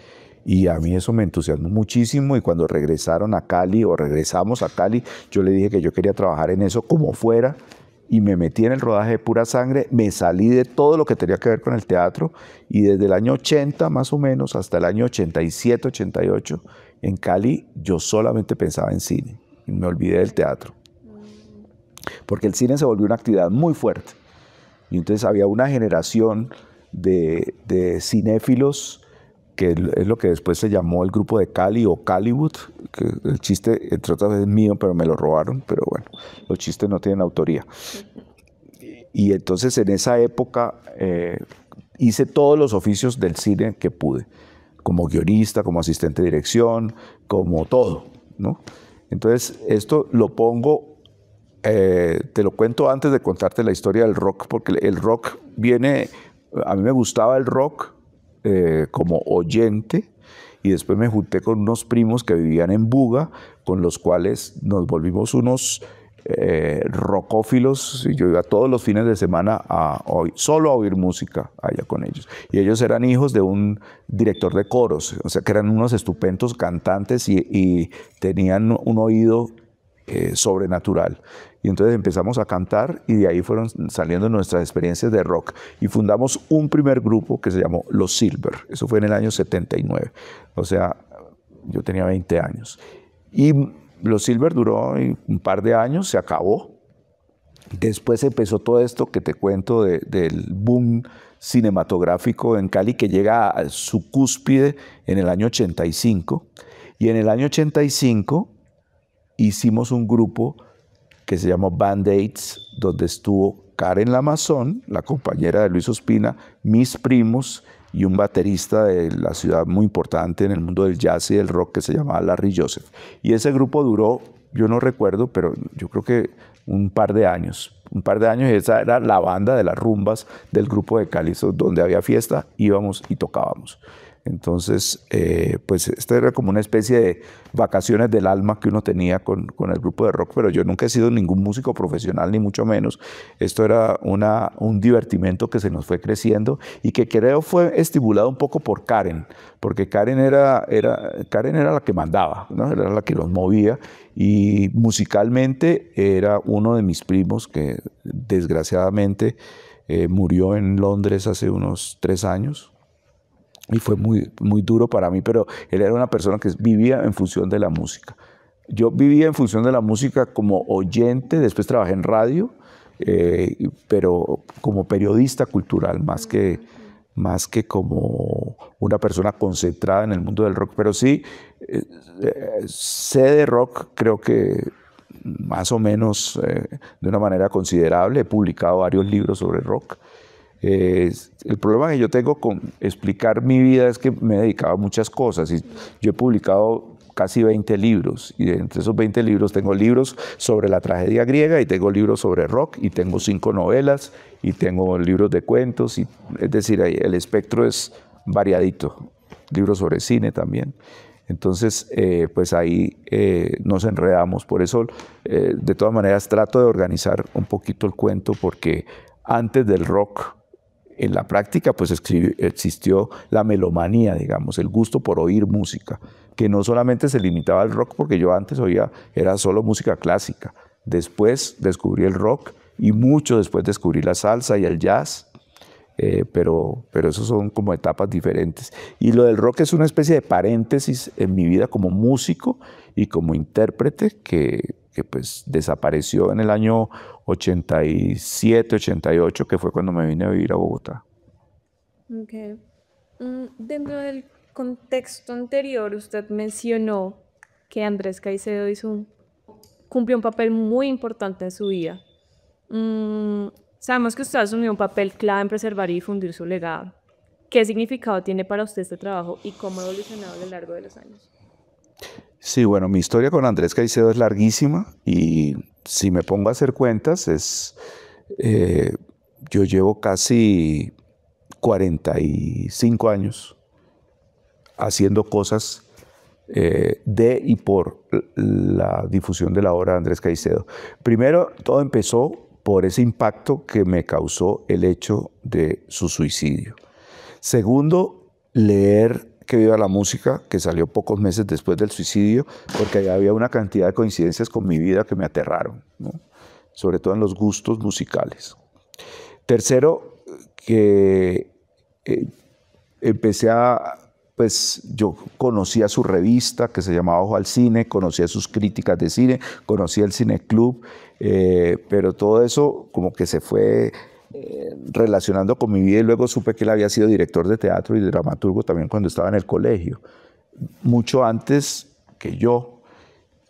Y a mí eso me entusiasmó muchísimo, y cuando regresamos a Cali, yo le dije que yo quería trabajar en eso como fuera, y me metí en el rodaje de Pura Sangre, me salí de todo lo que tenía que ver con el teatro, y desde el año 80 más o menos hasta el año 87, 88, en Cali yo solamente pensaba en cine, y me olvidé del teatro, porque el cine se volvió una actividad muy fuerte. Y entonces había una generación de cinéfilos, que es lo que después se llamó el grupo de Cali o Caliwood, que el chiste, entre otras veces, es mío, pero me lo robaron, pero bueno, los chistes no tienen autoría. Y entonces en esa época hice todos los oficios del cine que pude, como guionista, como asistente de dirección, como todo, ¿no? Entonces esto lo pongo, te lo cuento antes de contarte la historia del rock, porque el rock viene, a mí me gustaba el rock como oyente, y después me junté con unos primos que vivían en Buga, con los cuales nos volvimos unos rockófilos, y yo iba todos los fines de semana solo a oír música allá con ellos. Y ellos eran hijos de un director de coros, o sea que eran unos estupendos cantantes y tenían un oído sobrenatural. Y entonces empezamos a cantar, y de ahí fueron saliendo nuestras experiencias de rock. Y fundamos un primer grupo que se llamó Los Silver. Eso fue en el año 79. O sea, yo tenía 20 años. Y Los Silver duró un par de años, se acabó. Después empezó todo esto que te cuento del boom cinematográfico en Cali, que llega a su cúspide en el año 85. Y en el año 85 hicimos un grupo que se llamó Band-Aids, donde estuvo Karen Lamazón, la compañera de Luis Ospina, mis primos y un baterista de la ciudad muy importante en el mundo del jazz y del rock que se llamaba Larry Joseph. Y ese grupo duró, yo no recuerdo, pero yo creo que un par de años, y esa era la banda de las rumbas del grupo de Cali, donde había fiesta, íbamos y tocábamos. Entonces, pues esta era como una especie de vacaciones del alma que uno tenía con el grupo de rock, pero yo nunca he sido ningún músico profesional, ni mucho menos. Esto era un divertimento que se nos fue creciendo, y que creo fue estimulado un poco por Karen, porque Karen era la que mandaba, ¿no? Era la que nos movía, y musicalmente era uno de mis primos que desgraciadamente murió en Londres hace unos 3 años. Y fue muy, muy duro para mí, pero él era una persona que vivía en función de la música. Yo vivía en función de la música como oyente, después trabajé en radio, pero como periodista cultural, más que como una persona concentrada en el mundo del rock. Pero sí, sé de rock, creo que más o menos de una manera considerable. He publicado varios libros sobre rock. El problema que yo tengo con explicar mi vida es que me he dedicado a muchas cosas, y yo he publicado casi 20 libros, y entre esos 20 libros tengo libros sobre la tragedia griega, y tengo libros sobre rock, y tengo 5 novelas, y tengo libros de cuentos, es decir, el espectro es variadito, libros sobre cine también. Entonces, pues ahí nos enredamos. Por eso, de todas maneras, trato de organizar un poquito el cuento, porque antes del rock, en la práctica, pues existió la melomanía, digamos, el gusto por oír música, que no solamente se limitaba al rock, porque yo antes era solo música clásica. Después descubrí el rock, y mucho después descubrí la salsa y el jazz, pero esos son como etapas diferentes. Y lo del rock es una especie de paréntesis en mi vida como músico y como intérprete que pues desapareció en el año 87, 88, que fue cuando me vine a vivir a Bogotá. Okay. Dentro del contexto anterior, usted mencionó que Andrés Caicedo cumplió un papel muy importante en su vida. Sabemos que usted ha asumido un papel clave en preservar y difundir su legado. ¿Qué significado tiene para usted este trabajo y cómo ha evolucionado a lo largo de los años? Sí, bueno, mi historia con Andrés Caicedo es larguísima y si me pongo a hacer cuentas, yo llevo casi 45 años haciendo cosas de y por la difusión de la obra de Andrés Caicedo. Primero, todo empezó por ese impacto que me causó el hecho de su suicidio. Segundo, leer Que viva la música, que salió pocos meses después del suicidio, porque había una cantidad de coincidencias con mi vida que me aterraron, ¿no? Sobre todo en los gustos musicales. Tercero, que pues yo conocía su revista que se llamaba Ojo al Cine, conocía sus críticas de cine, conocía el Cineclub, pero todo eso como que se fue relacionando con mi vida y luego supe que él había sido director de teatro y dramaturgo también cuando estaba en el colegio, mucho antes que yo.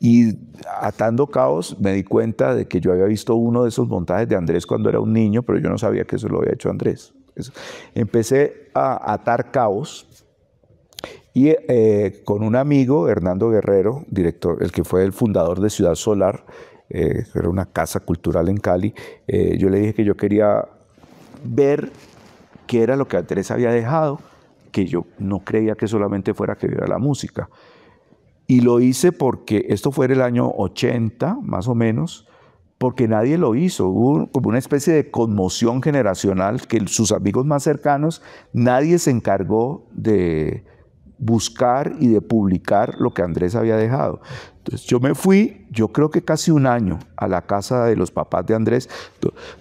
Y atando cabos me di cuenta de que yo había visto uno de esos montajes de Andrés cuando era un niño, pero yo no sabía que eso lo había hecho Andrés. Empecé a atar cabos y con un amigo, Hernando Guerrero, director, el que fue el fundador de Ciudad Solar, que era una casa cultural en Cali, yo le dije que yo quería ver qué era lo que Andrés había dejado, que yo no creía que solamente fuera que viera la música. Y lo hice porque esto fue en el año 80, más o menos, porque nadie lo hizo. Hubo como una especie de conmoción generacional que sus amigos más cercanos, nadie se encargó de buscar y de publicar lo que Andrés había dejado. Entonces yo me fui, yo creo que casi un año, a la casa de los papás de Andrés,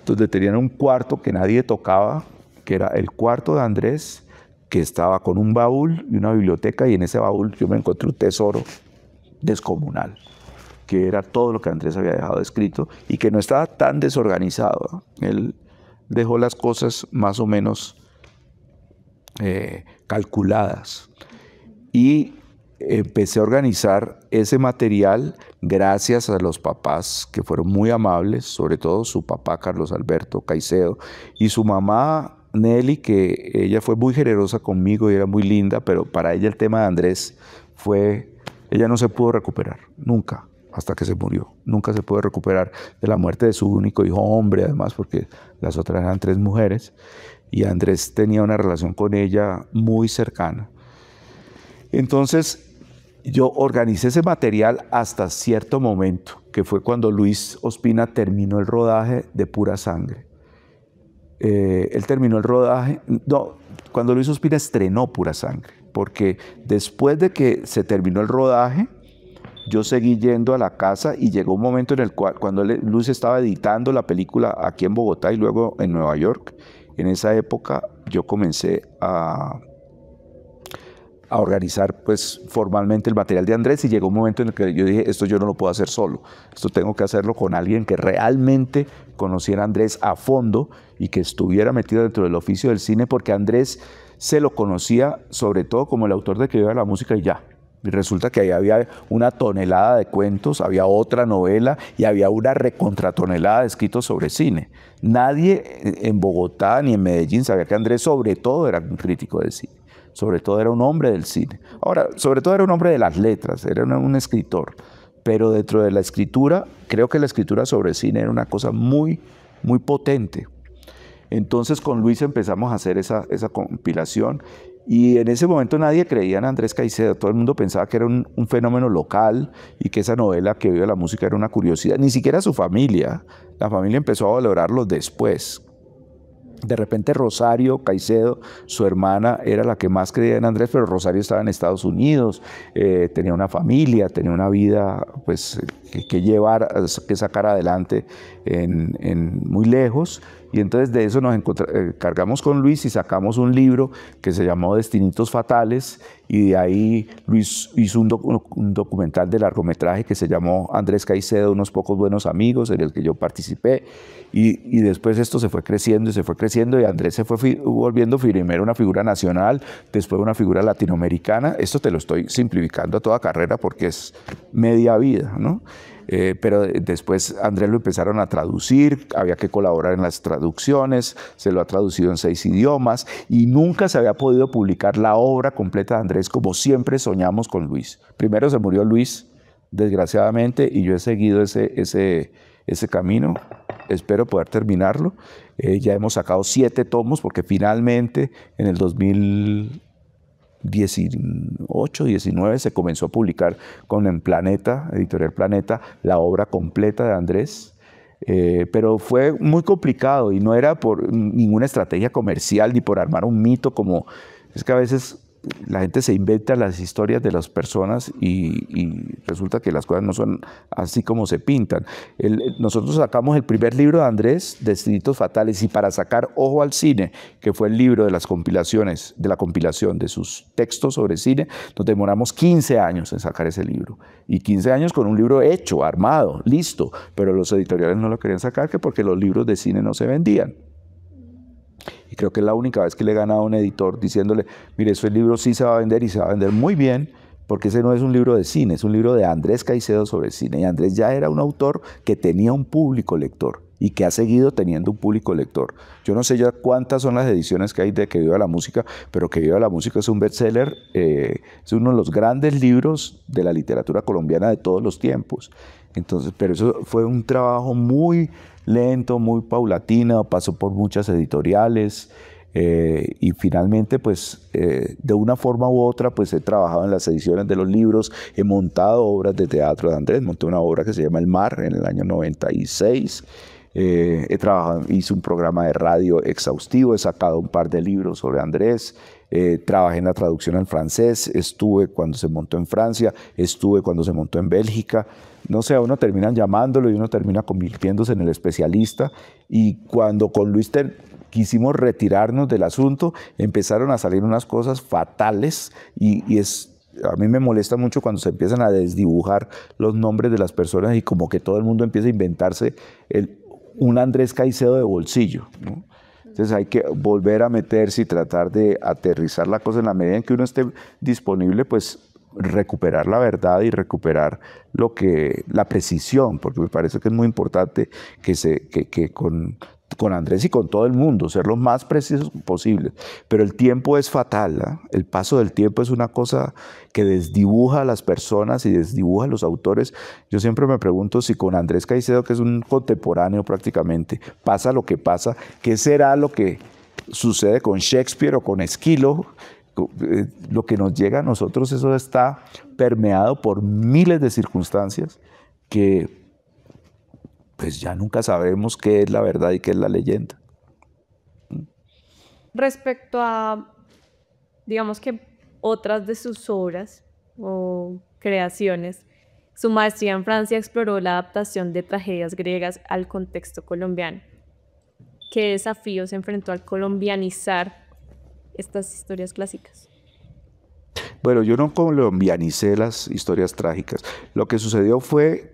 donde tenían un cuarto que nadie tocaba, que era el cuarto de Andrés, que estaba con un baúl y una biblioteca, y en ese baúl yo me encontré un tesoro descomunal, que era todo lo que Andrés había dejado escrito y que no estaba tan desorganizado, ¿no? Él dejó las cosas más o menos calculadas. Y empecé a organizar ese material gracias a los papás que fueron muy amables, sobre todo su papá Carlos Alberto Caicedo y su mamá Nelly, que ella fue muy generosa conmigo y era muy linda, pero para ella el tema de Andrés ella no se pudo recuperar, nunca, hasta que se murió. Nunca se pudo recuperar de la muerte de su único hijo hombre, además, porque las otras eran 3 mujeres, y Andrés tenía una relación con ella muy cercana. Entonces, yo organicé ese material hasta cierto momento, que fue cuando Luis Ospina terminó el rodaje de Pura Sangre. Él terminó el rodaje, no, cuando Luis Ospina estrenó Pura Sangre, porque después de que se terminó el rodaje, yo seguí yendo a la casa y llegó un momento en el cual, cuando Luis estaba editando la película aquí en Bogotá y luego en Nueva York, en esa época yo comencé a organizar pues formalmente el material de Andrés y llegó un momento en el que yo dije, esto yo no lo puedo hacer solo, esto tengo que hacerlo con alguien que realmente conociera a Andrés a fondo y que estuviera metido dentro del oficio del cine, porque Andrés se lo conocía sobre todo como el autor de Que viva la música y ya. Y resulta que ahí había una tonelada de cuentos, había otra novela y había una recontratonelada de escritos sobre cine. Nadie en Bogotá ni en Medellín sabía que Andrés sobre todo era un crítico de cine. Sobre todo era un hombre del cine. Ahora, sobre todo era un hombre de las letras, era un escritor. Pero dentro de la escritura, creo que la escritura sobre cine era una cosa muy, muy potente. Entonces con Luis empezamos a hacer esa compilación y en ese momento nadie creía en Andrés Caicedo. Todo el mundo pensaba que era un fenómeno local y que esa novela Que viva la música era una curiosidad. Ni siquiera su familia. La familia empezó a valorarlo después. De repente Rosario Caicedo, su hermana, era la que más creía en Andrés, pero Rosario estaba en Estados Unidos, tenía una familia, tenía una vida pues, que llevar, que sacar adelante muy lejos, Y entonces de eso nos cargamos con Luis y sacamos un libro que se llamó Destinitos Fatales, y de ahí Luis hizo un documental de largometraje que se llamó Andrés Caicedo, unos pocos buenos amigos, en el que yo participé, y después esto se fue creciendo y se fue creciendo, y Andrés se fue volviendo primero una figura nacional, después una figura latinoamericana. Esto te lo estoy simplificando a toda carrera porque es media vida, ¿no? Pero después Andrés lo empezaron a traducir, había que colaborar en las traducciones, se lo ha traducido en 6 idiomas y nunca se había podido publicar la obra completa de Andrés como siempre soñamos con Luis. Primero se murió Luis, desgraciadamente, y yo he seguido ese camino, espero poder terminarlo. Ya hemos sacado 7 tomos porque finalmente en el 2018, 19 se comenzó a publicar con Planeta, Editorial Planeta, la obra completa de Andrés, pero fue muy complicado y no era por ninguna estrategia comercial ni por armar un mito, como es que a veces la gente se inventa las historias de las personas y resulta que las cosas no son así como se pintan. Nosotros sacamos el primer libro de Andrés, Destinitos Fatales, y para sacar Ojo al Cine, que fue el libro de las compilaciones, de la compilación de sus textos sobre cine, nos demoramos 15 años en sacar ese libro. Y 15 años con un libro hecho, armado, listo, pero los editoriales no lo querían sacar porque los libros de cine no se vendían. Y creo que es la única vez que le he ganado a un editor diciéndole, mire, ese libro sí se va a vender y se va a vender muy bien, porque ese no es un libro de cine, es un libro de Andrés Caicedo sobre cine. Y Andrés ya era un autor que tenía un público lector y que ha seguido teniendo un público lector. Yo no sé ya cuántas son las ediciones que hay de Que Viva la Música, pero Que Viva la Música es un bestseller, es uno de los grandes libros de la literatura colombiana de todos los tiempos. Entonces, pero eso fue un trabajo muy lento, muy paulatino, pasó por muchas editoriales y finalmente pues de una forma u otra pues he trabajado en las ediciones de los libros, he montado obras de teatro de Andrés, monté una obra que se llama El Mar en el año 96, he trabajado, hice un programa de radio exhaustivo, he sacado un par de libros sobre Andrés, trabajé en la traducción al francés, estuve cuando se montó en Francia, estuve cuando se montó en Bélgica. No sé, a uno terminan llamándolo y uno termina convirtiéndose en el especialista. Y cuando con Luis quisimos retirarnos del asunto, empezaron a salir unas cosas fatales a mí me molesta mucho cuando se empiezan a desdibujar los nombres de las personas y como que todo el mundo empieza a inventarse un Andrés Caicedo de bolsillo, ¿no? Entonces hay que volver a meterse y tratar de aterrizar la cosa en la medida en que uno esté disponible, pues recuperar la verdad y recuperar la precisión, porque me parece que es muy importante que con Andrés y con todo el mundo ser lo más precisos posible. Pero el tiempo es fatal, ¿eh? El paso del tiempo es una cosa que desdibuja a las personas y desdibuja a los autores. Yo siempre me pregunto si con Andrés Caicedo, que es un contemporáneo prácticamente, pasa lo que pasa, ¿qué será lo que sucede con Shakespeare o con Esquilo? Lo que nos llega a nosotros, eso está permeado por miles de circunstancias que pues ya nunca sabremos qué es la verdad y qué es la leyenda. Respecto a, digamos que otras de sus obras o creaciones, su maestría en Francia exploró la adaptación de tragedias griegas al contexto colombiano. ¿Qué desafíos enfrentó al colombianizar estas historias clásicas? Bueno, yo no colombianicé las historias trágicas. Lo que sucedió fue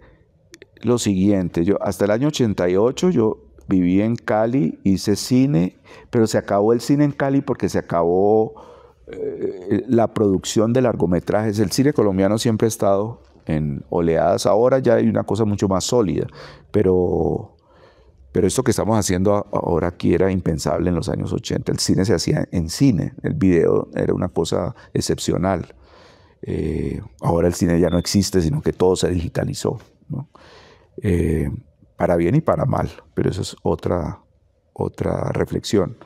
lo siguiente. Hasta el año 88 yo viví en Cali, hice cine, pero se acabó el cine en Cali porque se acabó la producción de largometrajes. El cine colombiano siempre ha estado en oleadas. Ahora ya hay una cosa mucho más sólida, pero esto que estamos haciendo ahora aquí era impensable en los años 80. El cine se hacía en cine, el video era una cosa excepcional. Ahora el cine ya no existe, sino que todo se digitalizó, ¿no? Para bien y para mal, pero eso es otra reflexión.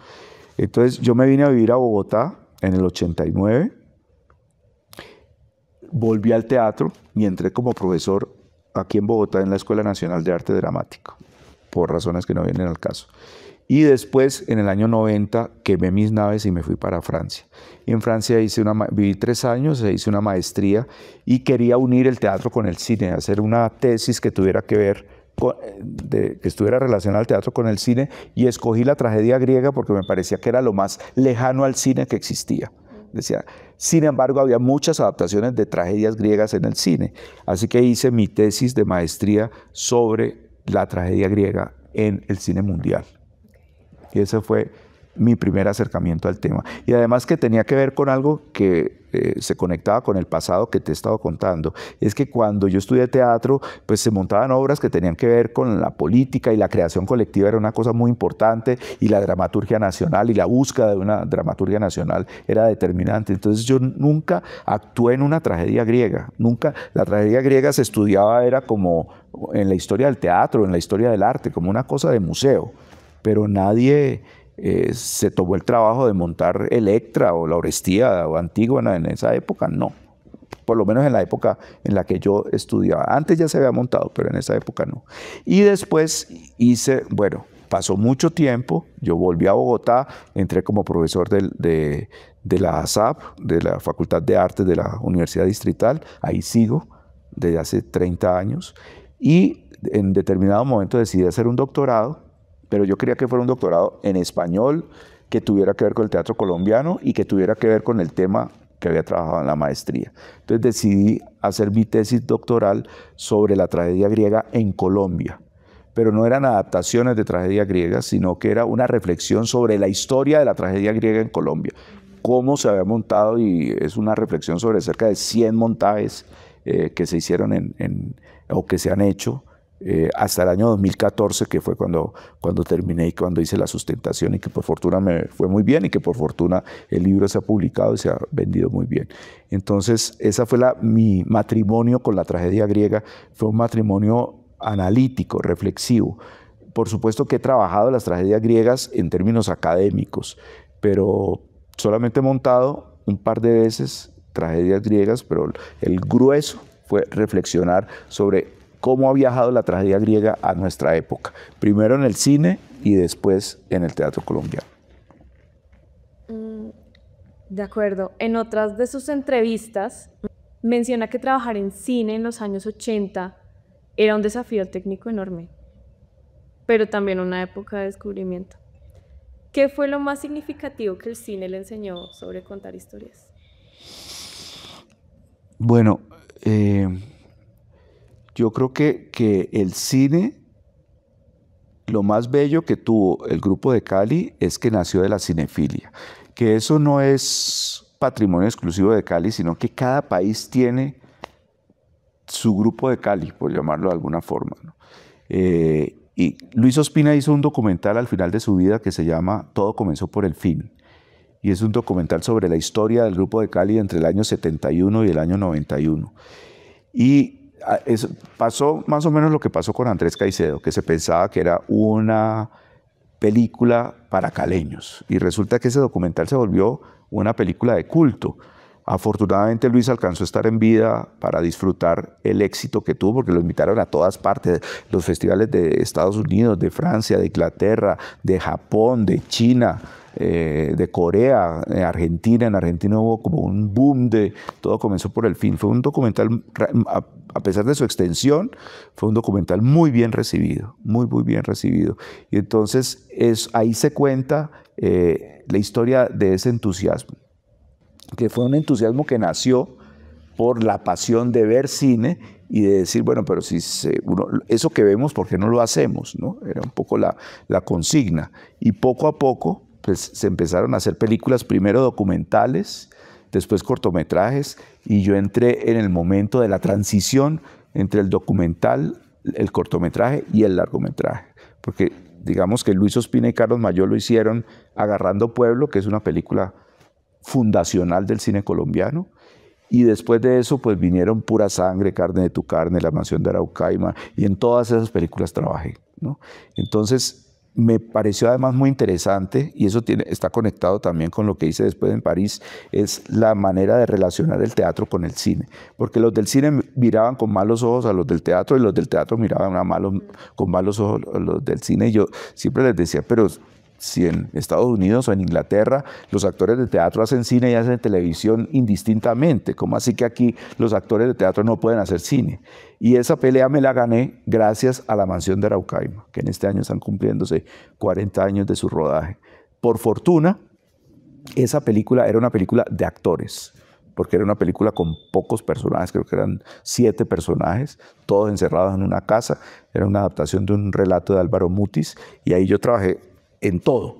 Entonces yo me vine a vivir a Bogotá en el 89, volví al teatro y entré como profesor aquí en Bogotá en la Escuela Nacional de Arte Dramático, por razones que no vienen al caso. Y después, en el año 90, quemé mis naves y me fui para Francia. Y en Francia viví 3 años, hice una maestría y quería unir el teatro con el cine, hacer una tesis que tuviera que ver que estuviera relacionada al teatro con el cine, y escogí la tragedia griega porque me parecía que era lo más lejano al cine que existía. Decía, sin embargo, había muchas adaptaciones de tragedias griegas en el cine, así que hice mi tesis de maestría sobre la tragedia griega en el cine mundial. Y ese fue mi primer acercamiento al tema. Y además que tenía que ver con algo que se conectaba con el pasado que te he estado contando. Es que cuando yo estudié teatro, pues se montaban obras que tenían que ver con la política, y la creación colectiva era una cosa muy importante, y la dramaturgia nacional y la búsqueda de una dramaturgia nacional era determinante. Entonces yo nunca actué en una tragedia griega. Nunca. La tragedia griega se estudiaba, era como en la historia del teatro, en la historia del arte, como una cosa de museo. Pero nadie se tomó el trabajo de montar Electra o la Orestía o Antígona en esa época, no. Por lo menos en la época en la que yo estudiaba. Antes ya se había montado, pero en esa época no. Y después bueno, pasó mucho tiempo, yo volví a Bogotá, entré como profesor de la ASAP, de la Facultad de Artes de la Universidad Distrital, ahí sigo desde hace 30 años, y en determinado momento decidí hacer un doctorado, pero yo quería que fuera un doctorado en español, que tuviera que ver con el teatro colombiano y que tuviera que ver con el tema que había trabajado en la maestría. Entonces decidí hacer mi tesis doctoral sobre la tragedia griega en Colombia. Pero no eran adaptaciones de tragedia griega, sino que era una reflexión sobre la historia de la tragedia griega en Colombia. Cómo se había montado, y es una reflexión sobre cerca de 100 montajes que se hicieron o que se han hecho, hasta el año 2014, que fue cuando terminé y cuando hice la sustentación, y que por fortuna me fue muy bien, y que por fortuna el libro se ha publicado y se ha vendido muy bien. Entonces, esa fue mi matrimonio con la tragedia griega. Fue un matrimonio analítico, reflexivo. Por supuesto que he trabajado las tragedias griegas en términos académicos, pero solamente he montado un par de veces tragedias griegas, pero el grueso fue reflexionar sobre cómo ha viajado la tragedia griega a nuestra época, primero en el cine y después en el teatro colombiano. De acuerdo. En otras de sus entrevistas menciona que trabajar en cine en los años 80 era un desafío técnico enorme, pero también una época de descubrimiento. ¿Qué fue lo más significativo que el cine le enseñó sobre contar historias? Bueno, yo creo que el cine, lo más bello que tuvo el Grupo de Cali es que nació de la cinefilia, que eso no es patrimonio exclusivo de Cali, sino que cada país tiene su Grupo de Cali, por llamarlo de alguna forma, ¿no? Y Luis Ospina hizo un documental al final de su vida que se llama Todo comenzó por el fin, y es un documental sobre la historia del Grupo de Cali entre el año 71 y el año 91. Y pasó más o menos lo que pasó con Andrés Caicedo, que se pensaba que era una película para caleños, y resulta que ese documental se volvió una película de culto. Afortunadamente Luis alcanzó a estar en vida para disfrutar el éxito que tuvo, porque lo invitaron a todas partes, los festivales de Estados Unidos, de Francia, de Inglaterra, de Japón, de China, de Corea, de Argentina. En Argentina hubo como un boom de Todo comenzó por el fin. Fue un documental, a pesar de su extensión, fue un documental muy bien recibido, muy bien recibido. Y entonces ahí se cuenta la historia de ese entusiasmo, que fue un entusiasmo que nació por la pasión de ver cine y de decir, bueno, pero si eso que vemos, ¿por qué no lo hacemos?, ¿no? Era un poco la consigna. Y poco a poco pues, se empezaron a hacer películas, primero documentales, después cortometrajes, y yo entré en el momento de la transición entre el documental, el cortometraje y el largometraje. Porque digamos que Luis Ospina y Carlos Mayol lo hicieron Agarrando Pueblo, que es una película fundacional del cine colombiano, y después de eso pues vinieron Pura Sangre, Carne de tu carne, La mansión de Araucaima, y en todas esas películas trabajé, ¿no? Entonces me pareció además muy interesante, y eso está conectado también con lo que hice después en París, es la manera de relacionar el teatro con el cine, porque los del cine miraban con malos ojos a los del teatro, y los del teatro miraban con malos ojos a los del cine, y yo siempre les decía, pero si en Estados Unidos o en Inglaterra los actores de teatro hacen cine y hacen televisión indistintamente. ¿Cómo así que aquí los actores de teatro no pueden hacer cine? Y esa pelea me la gané gracias a La Mansión de Araucaima, que en este año están cumpliéndose 40 años de su rodaje. Por fortuna, esa película era una película de actores, porque era una película con pocos personajes, creo que eran 7 personajes, todos encerrados en una casa. Era una adaptación de un relato de Álvaro Mutis, y ahí yo trabajé en todo,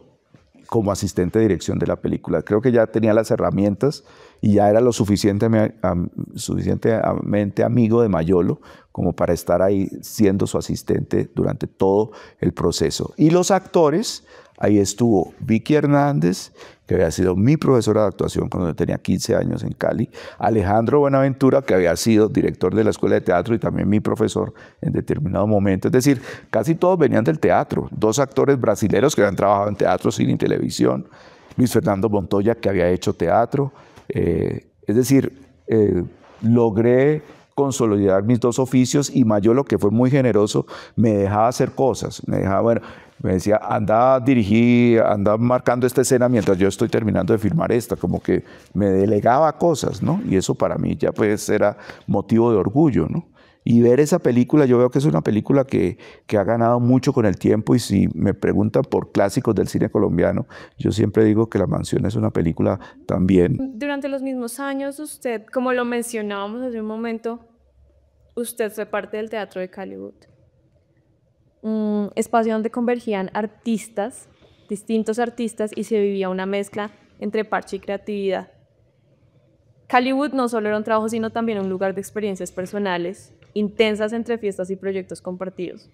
como asistente de dirección de la película. Creo que ya tenía las herramientas y ya era lo suficientemente amigo de Mayolo como para estar ahí siendo su asistente durante todo el proceso. Y los actores, ahí estuvo Vicky Hernández, que había sido mi profesora de actuación cuando yo tenía 15 años en Cali, Alejandro Buenaventura, que había sido director de la Escuela de Teatro y también mi profesor en determinado momento. Es decir, casi todos venían del teatro. 2 actores brasileños que habían trabajado en teatro, cine y televisión. Luis Fernando Montoya, que había hecho teatro. Es decir, logré consolidar mis 2 oficios, y Mayolo, que fue muy generoso, me dejaba hacer cosas. Me decía, anda a dirigir, anda marcando esta escena mientras yo estoy terminando de filmar esta, como que me delegaba cosas, ¿no? Y eso para mí ya pues era motivo de orgullo, ¿no? Y ver esa película, yo veo que es una película que ha ganado mucho con el tiempo, y si me preguntan por clásicos del cine colombiano, yo siempre digo que La Mansión es una película también. Durante los mismos años, usted, como lo mencionábamos hace un momento, usted fue parte del Teatro de Caliwood, un espacio donde convergían artistas, distintos artistas, y se vivía una mezcla entre parche y creatividad. Caliwood no solo era un trabajo, sino también un lugar de experiencias personales, intensas entre fiestas y proyectos compartidos.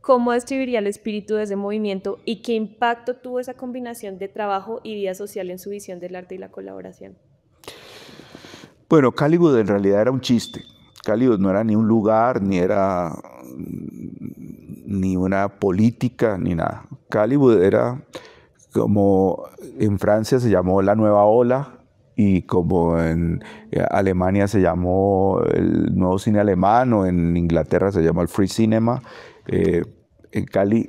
¿Cómo describiría el espíritu de ese movimiento y qué impacto tuvo esa combinación de trabajo y vida social en su visión del arte y la colaboración? Bueno, Caliwood en realidad era un chiste. Caliwood no era ni un lugar, ni era ni una política, ni nada. Caliwood era como en Francia se llamó la nueva ola, y como en Alemania se llamó el nuevo cine alemán, o en Inglaterra se llamó el free cinema. En Cali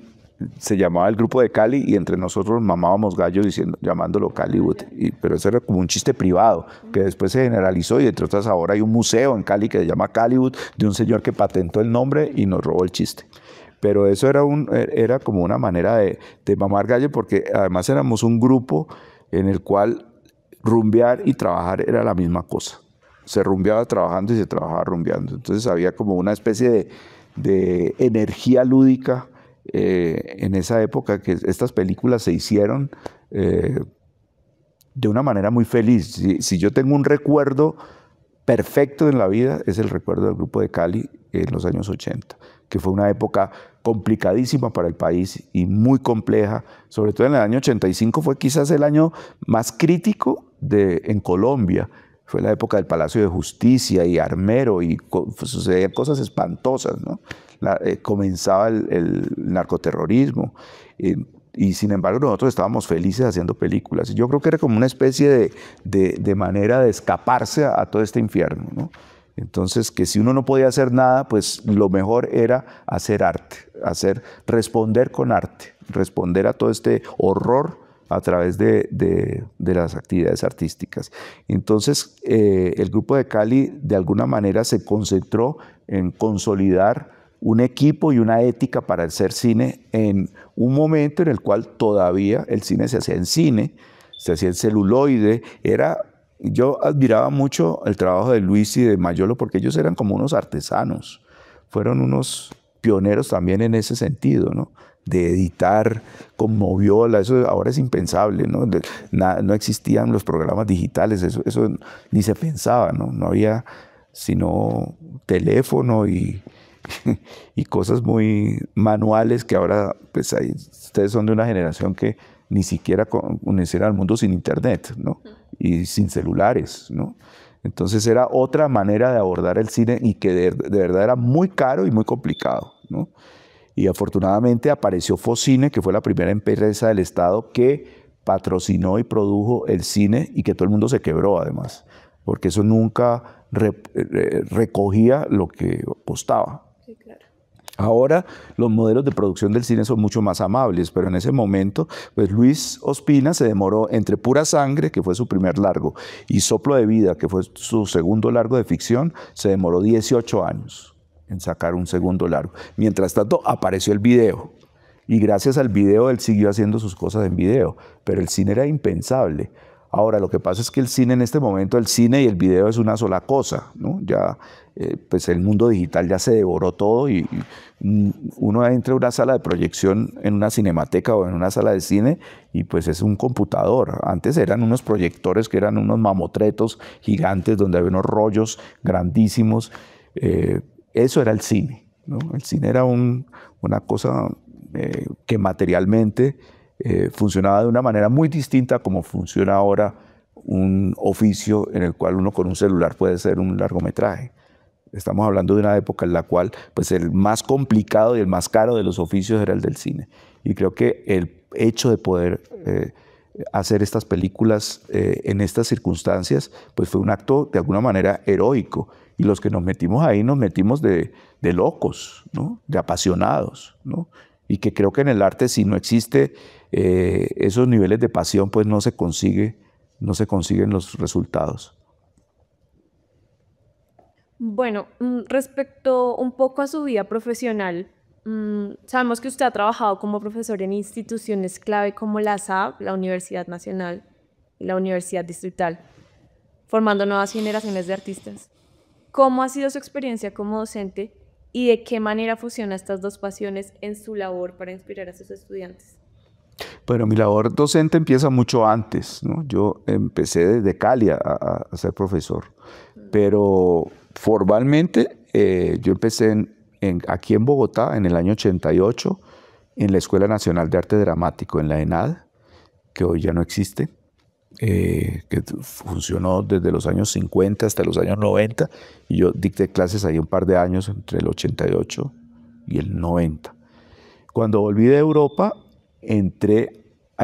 se llamaba el grupo de Cali, y entre nosotros mamábamos gallo llamándolo Caliwood. Pero eso era como un chiste privado que después se generalizó, y entre otras ahora hay un museo en Cali que se llama Caliwood, de un señor que patentó el nombre y nos robó el chiste. Pero eso era como una manera de mamar gallo, porque además éramos un grupo en el cual rumbear y trabajar era la misma cosa. Se rumbeaba trabajando y se trabajaba rumbeando. Entonces había como una especie de energía lúdica en esa época, que estas películas se hicieron de una manera muy feliz. Si yo tengo un recuerdo perfecto en la vida, es el recuerdo del grupo de Cali en los años 80, que fue una época complicadísima para el país y muy compleja. Sobre todo en el año 85 fue quizás el año más crítico en Colombia. Fue la época del Palacio de Justicia y Armero, y sucedían cosas espantosas, ¿no? Comenzaba el narcoterrorismo, y sin embargo nosotros estábamos felices haciendo películas. Y yo creo que era como una especie de manera de escaparse a todo este infierno, ¿no? Entonces, que si uno no podía hacer nada, pues lo mejor era hacer arte, responder con arte, responder a todo este horror a través de las actividades artísticas. Entonces, el grupo de Cali de alguna manera se concentró en consolidar un equipo y una ética para hacer cine en un momento en el cual todavía el cine se hacía en cine, se hacía en celuloide. Yo admiraba mucho el trabajo de Luis y de Mayolo, porque ellos eran como unos artesanos, fueron unos pioneros también en ese sentido, ¿no? De editar con moviola, eso ahora es impensable, ¿no? No existían los programas digitales, eso ni se pensaba, ¿no? No había sino teléfono y cosas muy manuales, que ahora pues ustedes son de una generación que ni siquiera conocieron al mundo sin internet, ¿no? Y sin celulares, ¿no? Entonces era otra manera de abordar el cine, y que de verdad era muy caro y muy complicado, ¿no? Y afortunadamente apareció Focine, que fue la primera empresa del Estado que patrocinó y produjo el cine, y que todo el mundo se quebró además, porque eso nunca recogía lo que costaba. Sí, claro. Ahora los modelos de producción del cine son mucho más amables, pero en ese momento, pues Luis Ospina se demoró entre Pura Sangre, que fue su primer largo, y Soplo de Vida, que fue su segundo largo de ficción, se demoró 18 años en sacar un segundo largo. Mientras tanto, apareció el video, y gracias al video él siguió haciendo sus cosas en video, pero el cine era impensable. Ahora, lo que pasa es que el cine en este momento, el cine y el video es una sola cosa, ¿no? Ya, pues el mundo digital ya se devoró todo y uno entra a una sala de proyección en una cinemateca o en una sala de cine y pues es un computador. Antes eran unos proyectores que eran unos mamotretos gigantes donde había unos rollos grandísimos. Eso era el cine, ¿no? El cine era una cosa que materialmente funcionaba de una manera muy distinta a como funciona ahora un oficio en el cual uno con un celular puede hacer un largometraje. Estamos hablando de una época en la cual pues, el más complicado y el más caro de los oficios era el del cine. Y creo que el hecho de poder hacer estas películas en estas circunstancias pues, fue un acto de alguna manera heroico. Y los que nos metimos ahí nos metimos de locos, ¿no? De apasionados, ¿no? Y que creo que en el arte, si no existe esos niveles de pasión, pues no se consiguen los resultados. Bueno, respecto un poco a su vida profesional, sabemos que usted ha trabajado como profesor en instituciones clave como la SAB, la Universidad Nacional y la Universidad Distrital, formando nuevas generaciones de artistas. ¿Cómo ha sido su experiencia como docente y de qué manera fusiona estas dos pasiones en su labor para inspirar a sus estudiantes? Bueno, mi labor docente empieza mucho antes, ¿no? Yo empecé desde Cali a ser profesor, pero formalmente yo empecé aquí en Bogotá en el año 88 en la Escuela Nacional de Arte Dramático, en la ENAD, que hoy ya no existe, que funcionó desde los años 50 hasta los años 90, y yo dicté clases ahí un par de años entre el 88 y el 90. Cuando volví de Europa,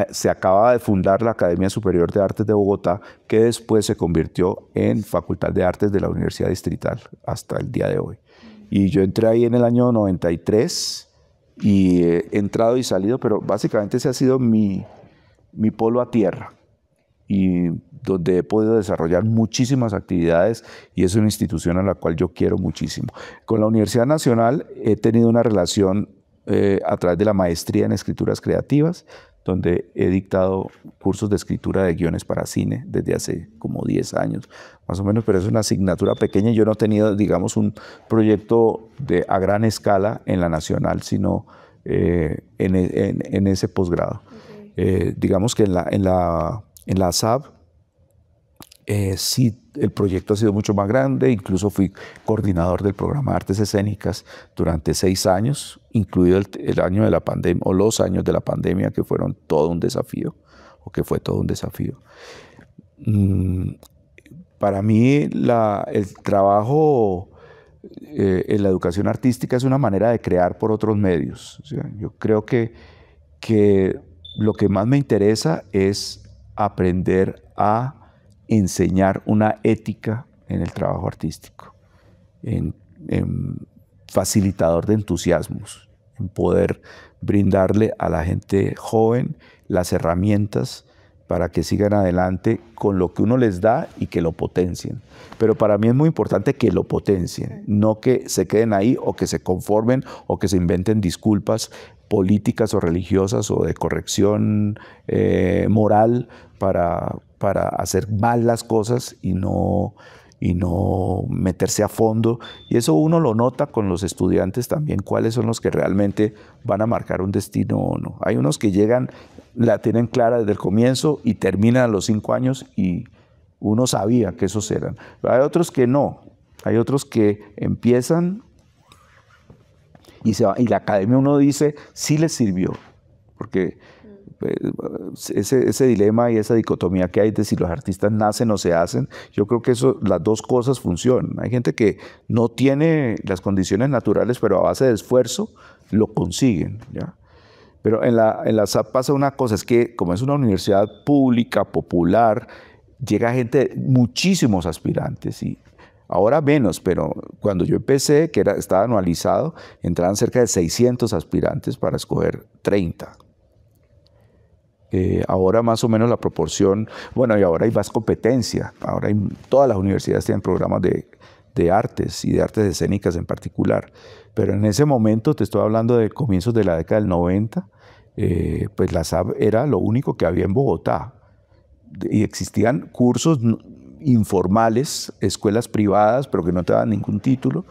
se acababa de fundar la Academia Superior de Artes de Bogotá, que después se convirtió en Facultad de Artes de la Universidad Distrital hasta el día de hoy. Y yo entré ahí en el año 93 y he entrado y salido, pero básicamente ese ha sido mi polo a tierra y donde he podido desarrollar muchísimas actividades y es una institución a la cual yo quiero muchísimo. Con la Universidad Nacional he tenido una relación a través de la maestría en escrituras creativas, donde he dictado cursos de escritura de guiones para cine desde hace como 10 años, más o menos, pero es una asignatura pequeña. Yo no he tenido, digamos, un proyecto a gran escala en la Nacional, sino en ese posgrado. Okay. Digamos que en la SAB sí, el proyecto ha sido mucho más grande, incluso fui coordinador del programa de artes escénicas durante 6 años, incluido el año de la pandemia, o los años de la pandemia, que fueron todo un desafío, o que fue todo un desafío. Para mí, el trabajo en la educación artística es una manera de crear por otros medios. O sea, yo creo que lo que más me interesa es aprender a enseñar una ética en el trabajo artístico, en facilitador de entusiasmos, en poder brindarle a la gente joven las herramientas para que sigan adelante con lo que uno les da y que lo potencien. Pero para mí es muy importante que lo potencien, no que se queden ahí o que se conformen o que se inventen disculpas políticas o religiosas o de corrección moral para hacer mal las cosas y no meterse a fondo. Y eso uno lo nota con los estudiantes también, cuáles son los que realmente van a marcar un destino o no. Hay unos que llegan, la tienen clara desde el comienzo y terminan a los 5 años y uno sabía que esos eran. Pero hay otros que no, hay otros que empiezan y la academia, uno dice, sí les sirvió, porque ese dilema y esa dicotomía que hay de si los artistas nacen o se hacen, yo creo que las dos cosas funcionan. Hay gente que no tiene las condiciones naturales, pero a base de esfuerzo lo consiguen, ¿ya? Pero en la SAP pasa una cosa, es que como es una universidad pública, popular, llega gente, muchísimos aspirantes, y Ahora menos, pero cuando yo empecé, que estaba anualizado, entraban cerca de 600 aspirantes para escoger 30. Ahora más o menos la proporción, bueno, y ahora hay más competencia. Ahora todas las universidades tienen programas de artes y de artes escénicas en particular. Pero en ese momento, te estoy hablando de comienzos de la década del 90, pues la SAB era lo único que había en Bogotá. Y existían cursos informales, escuelas privadas, pero que no te daban ningún título.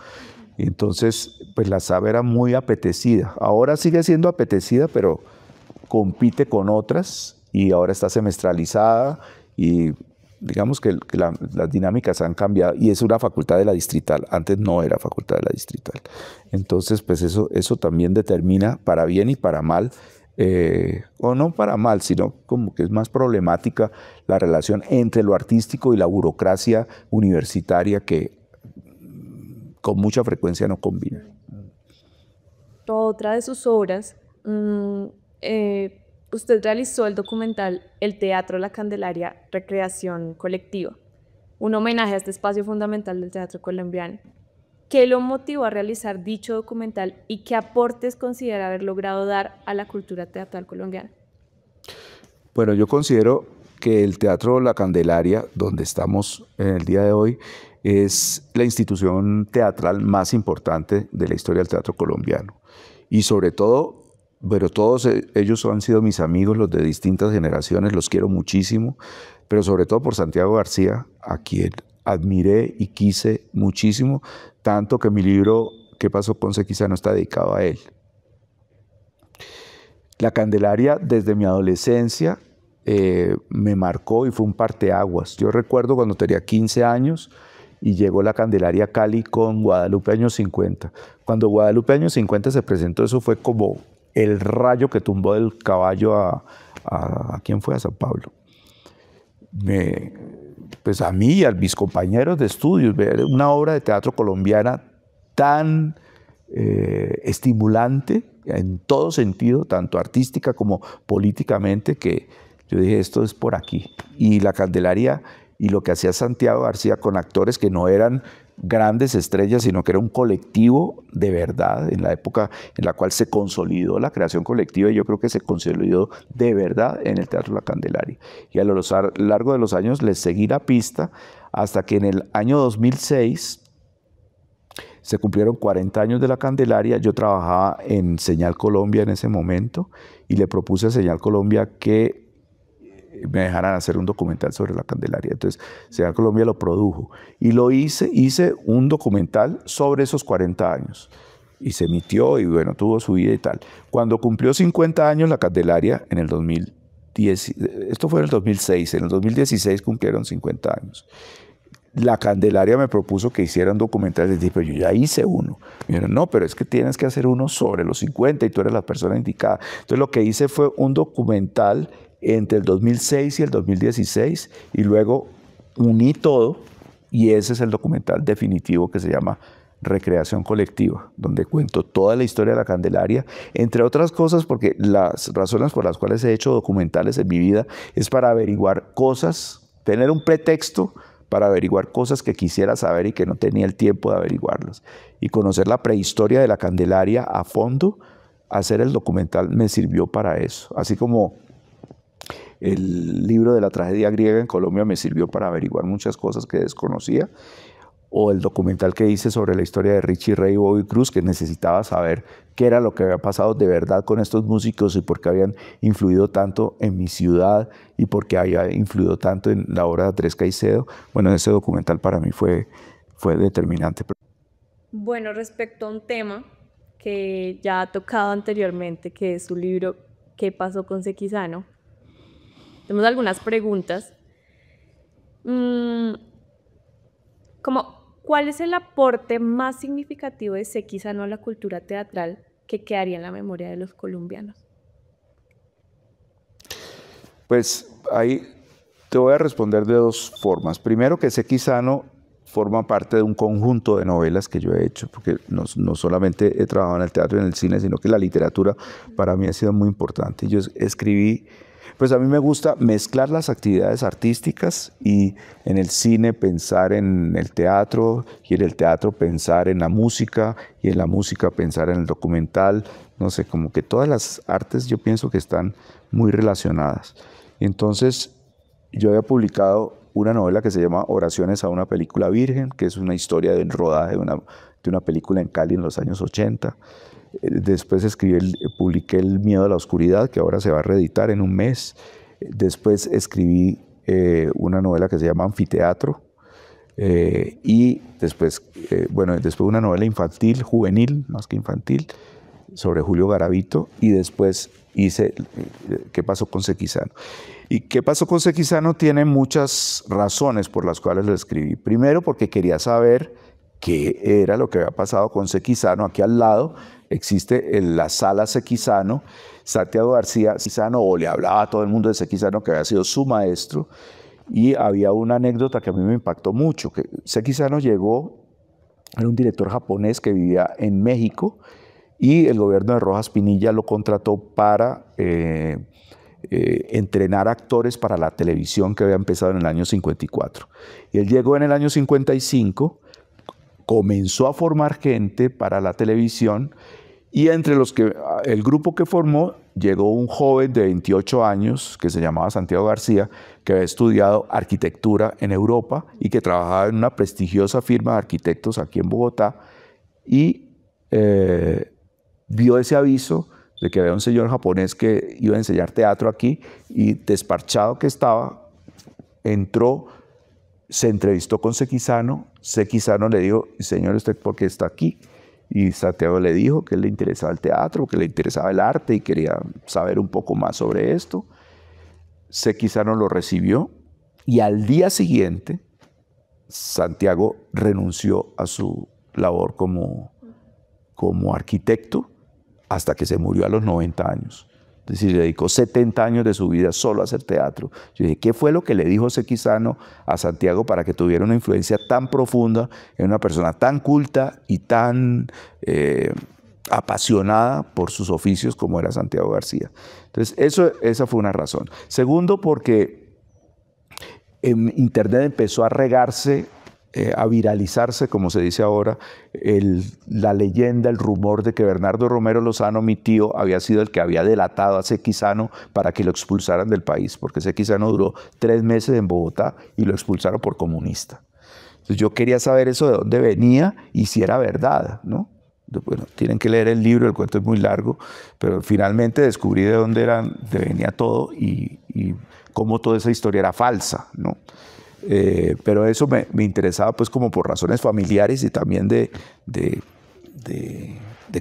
Y entonces, pues la SAB era muy apetecida. Ahora sigue siendo apetecida, pero compite con otras y ahora está semestralizada y digamos que las dinámicas han cambiado y es una facultad de la distrital, antes no era facultad de la distrital. Entonces, pues eso también determina para bien y para mal, o no para mal, sino como que es más problemática la relación entre lo artístico y la burocracia universitaria que con mucha frecuencia no combina. Otra de sus obras, usted realizó el documental El Teatro La Candelaria, Recreación Colectiva, un homenaje a este espacio fundamental del teatro colombiano. ¿Qué lo motivó a realizar dicho documental y qué aportes considera haber logrado dar a la cultura teatral colombiana? Bueno, yo considero que el Teatro La Candelaria, donde estamos en el día de hoy, es la institución teatral más importante de la historia del teatro colombiano. Y sobre todo, pero todos ellos han sido mis amigos, los de distintas generaciones, los quiero muchísimo, pero sobre todo por Santiago García, a quien admiré y quise muchísimo, tanto que mi libro ¿Qué pasó con Sequizano? Está dedicado a él. La Candelaria, desde mi adolescencia, me marcó y fue un parteaguas. Yo recuerdo cuando tenía 15 años y llegó la Candelaria a Cali con Guadalupe Años 50. Cuando Guadalupe Años 50 se presentó, eso fue como el rayo que tumbó del caballo ¿a quién fue? A San Pablo. Pues a mí y a mis compañeros de estudios, ver una obra de teatro colombiana tan estimulante en todo sentido, tanto artística como políticamente, que yo dije, esto es por aquí. Y la Candelaria y lo que hacía Santiago García con actores que no eran grandes estrellas, sino que era un colectivo de verdad, en la época en la cual se consolidó la creación colectiva, y yo creo que se consolidó de verdad en el Teatro La Candelaria. Y a lo largo de los años les seguí la pista, hasta que en el año 2006 se cumplieron 40 años de la Candelaria. Yo trabajaba en Señal Colombia en ese momento y le propuse a Señal Colombia que me dejaran hacer un documental sobre la Candelaria. Entonces, Señal Colombia lo produjo y lo hice un documental sobre esos 40 años. Y se emitió y bueno, tuvo su vida y tal. Cuando cumplió 50 años la Candelaria, en el 2010, esto fue en el 2006, en el 2016 cumplieron 50 años. La Candelaria me propuso que hiciera un documental. Les dije, pero yo ya hice uno. Me dijeron, no, pero es que tienes que hacer uno sobre los 50 y tú eres la persona indicada. Entonces lo que hice fue un documental entre el 2006 y el 2016 y luego uní todo y ese es el documental definitivo que se llama Recreación Colectiva, donde cuento toda la historia de la Candelaria, entre otras cosas porque las razones por las cuales he hecho documentales en mi vida es para averiguar cosas, tener un pretexto para averiguar cosas que quisiera saber y que no tenía el tiempo de averiguarlas. Y conocer la prehistoria de la Candelaria a fondo, hacer el documental me sirvió para eso. Así como el libro de la tragedia griega en Colombia me sirvió para averiguar muchas cosas que desconocía, o el documental que hice sobre la historia de Richie Ray y Bobby Cruz, que necesitaba saber qué era lo que había pasado de verdad con estos músicos y por qué habían influido tanto en mi ciudad y por qué había influido tanto en la obra de Andrés Caicedo. Bueno, ese documental para mí fue determinante. Bueno, respecto a un tema que ya ha tocado anteriormente, que es su libro ¿Qué pasó con Sequizano? Tenemos algunas preguntas. ¿Cuál es el aporte más significativo de Sequizano a la cultura teatral que quedaría en la memoria de los colombianos? Pues ahí te voy a responder de dos formas. Primero, que Sequizano forma parte de un conjunto de novelas que yo he hecho, porque no solamente he trabajado en el teatro y en el cine, sino que la literatura para mí ha sido muy importante. Yo escribí Pues a mí me gusta mezclar las actividades artísticas y en el cine pensar en el teatro y en el teatro pensar en la música y en la música pensar en el documental. No sé, como que todas las artes yo pienso que están muy relacionadas. Entonces yo había publicado una novela que se llama Oraciones a una película virgen, que es una historia del rodaje de una película en Cali en los años 80. Después publiqué El miedo a la oscuridad, que ahora se va a reeditar en un mes. Después escribí una novela que se llama Anfiteatro. Y después una novela infantil, juvenil, más que infantil, sobre Julio Garavito. Y después hice ¿Qué pasó con Sequizano? Y ¿Qué pasó con Sequizano? Tiene muchas razones por las cuales lo escribí. Primero, porque quería saber qué era lo que había pasado con Sequizano. Aquí al lado existe la sala Sequizano. Santiago García Sequizano, o le hablaba a todo el mundo de Sequizano, que había sido su maestro, y había una anécdota que a mí me impactó mucho, que Sequizano llegó, era un director japonés que vivía en México, y el gobierno de Rojas Pinilla lo contrató para entrenar actores para la televisión que había empezado en el año 54. Y él llegó en el año 55, comenzó a formar gente para la televisión, y entre el grupo que formó llegó un joven de 28 años que se llamaba Santiago García, que había estudiado arquitectura en Europa y que trabajaba en una prestigiosa firma de arquitectos aquí en Bogotá, y vio ese aviso de que había un señor japonés que iba a enseñar teatro aquí, y desparchado que estaba, entró, se entrevistó con Sequizano. Sequizano le dijo: señor, ¿usted por qué está aquí? Y Santiago le dijo que le interesaba el teatro, que le interesaba el arte y quería saber un poco más sobre esto. Sequizano lo recibió, y al día siguiente Santiago renunció a su labor como arquitecto hasta que se murió a los 90 años. Es decir, dedicó 70 años de su vida solo a hacer teatro. Yo dije, ¿qué fue lo que le dijo Sequizano a Santiago para que tuviera una influencia tan profunda en una persona tan culta y tan apasionada por sus oficios como era Santiago García? Entonces, esa fue una razón. Segundo, porque en Internet empezó a regarse, a viralizarse, como se dice ahora, la leyenda, el rumor de que Bernardo Romero Lozano, mi tío, había sido el que había delatado a Sequizano para que lo expulsaran del país, porque Sequizano duró 3 meses en Bogotá y lo expulsaron por comunista. Entonces yo quería saber eso, de dónde venía y si era verdad, ¿no? Bueno, tienen que leer el libro, el cuento es muy largo, pero finalmente descubrí de dónde venía todo y cómo toda esa historia era falsa, ¿no? Pero eso me interesaba pues como por razones familiares y también de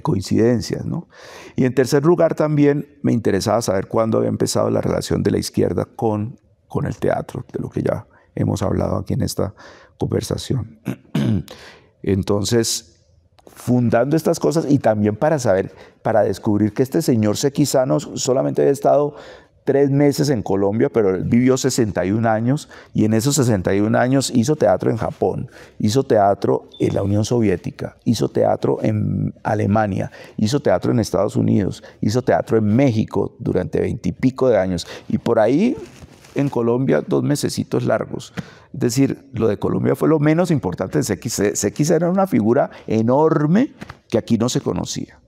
coincidencias, ¿no? Y en tercer lugar también me interesaba saber cuándo había empezado la relación de la izquierda con el teatro, de lo que ya hemos hablado aquí en esta conversación. Entonces, fundando estas cosas, y también para descubrir que este señor Sequizano solamente había estado 3 meses en Colombia, pero él vivió 61 años, y en esos 61 años hizo teatro en Japón, hizo teatro en la Unión Soviética, hizo teatro en Alemania, hizo teatro en Estados Unidos, hizo teatro en México durante 20 y pico de años, y por ahí en Colombia 2 mesecitos largos. Es decir, lo de Colombia fue lo menos importante de Sequizano. Sequizano era una figura enorme que aquí no se conocía.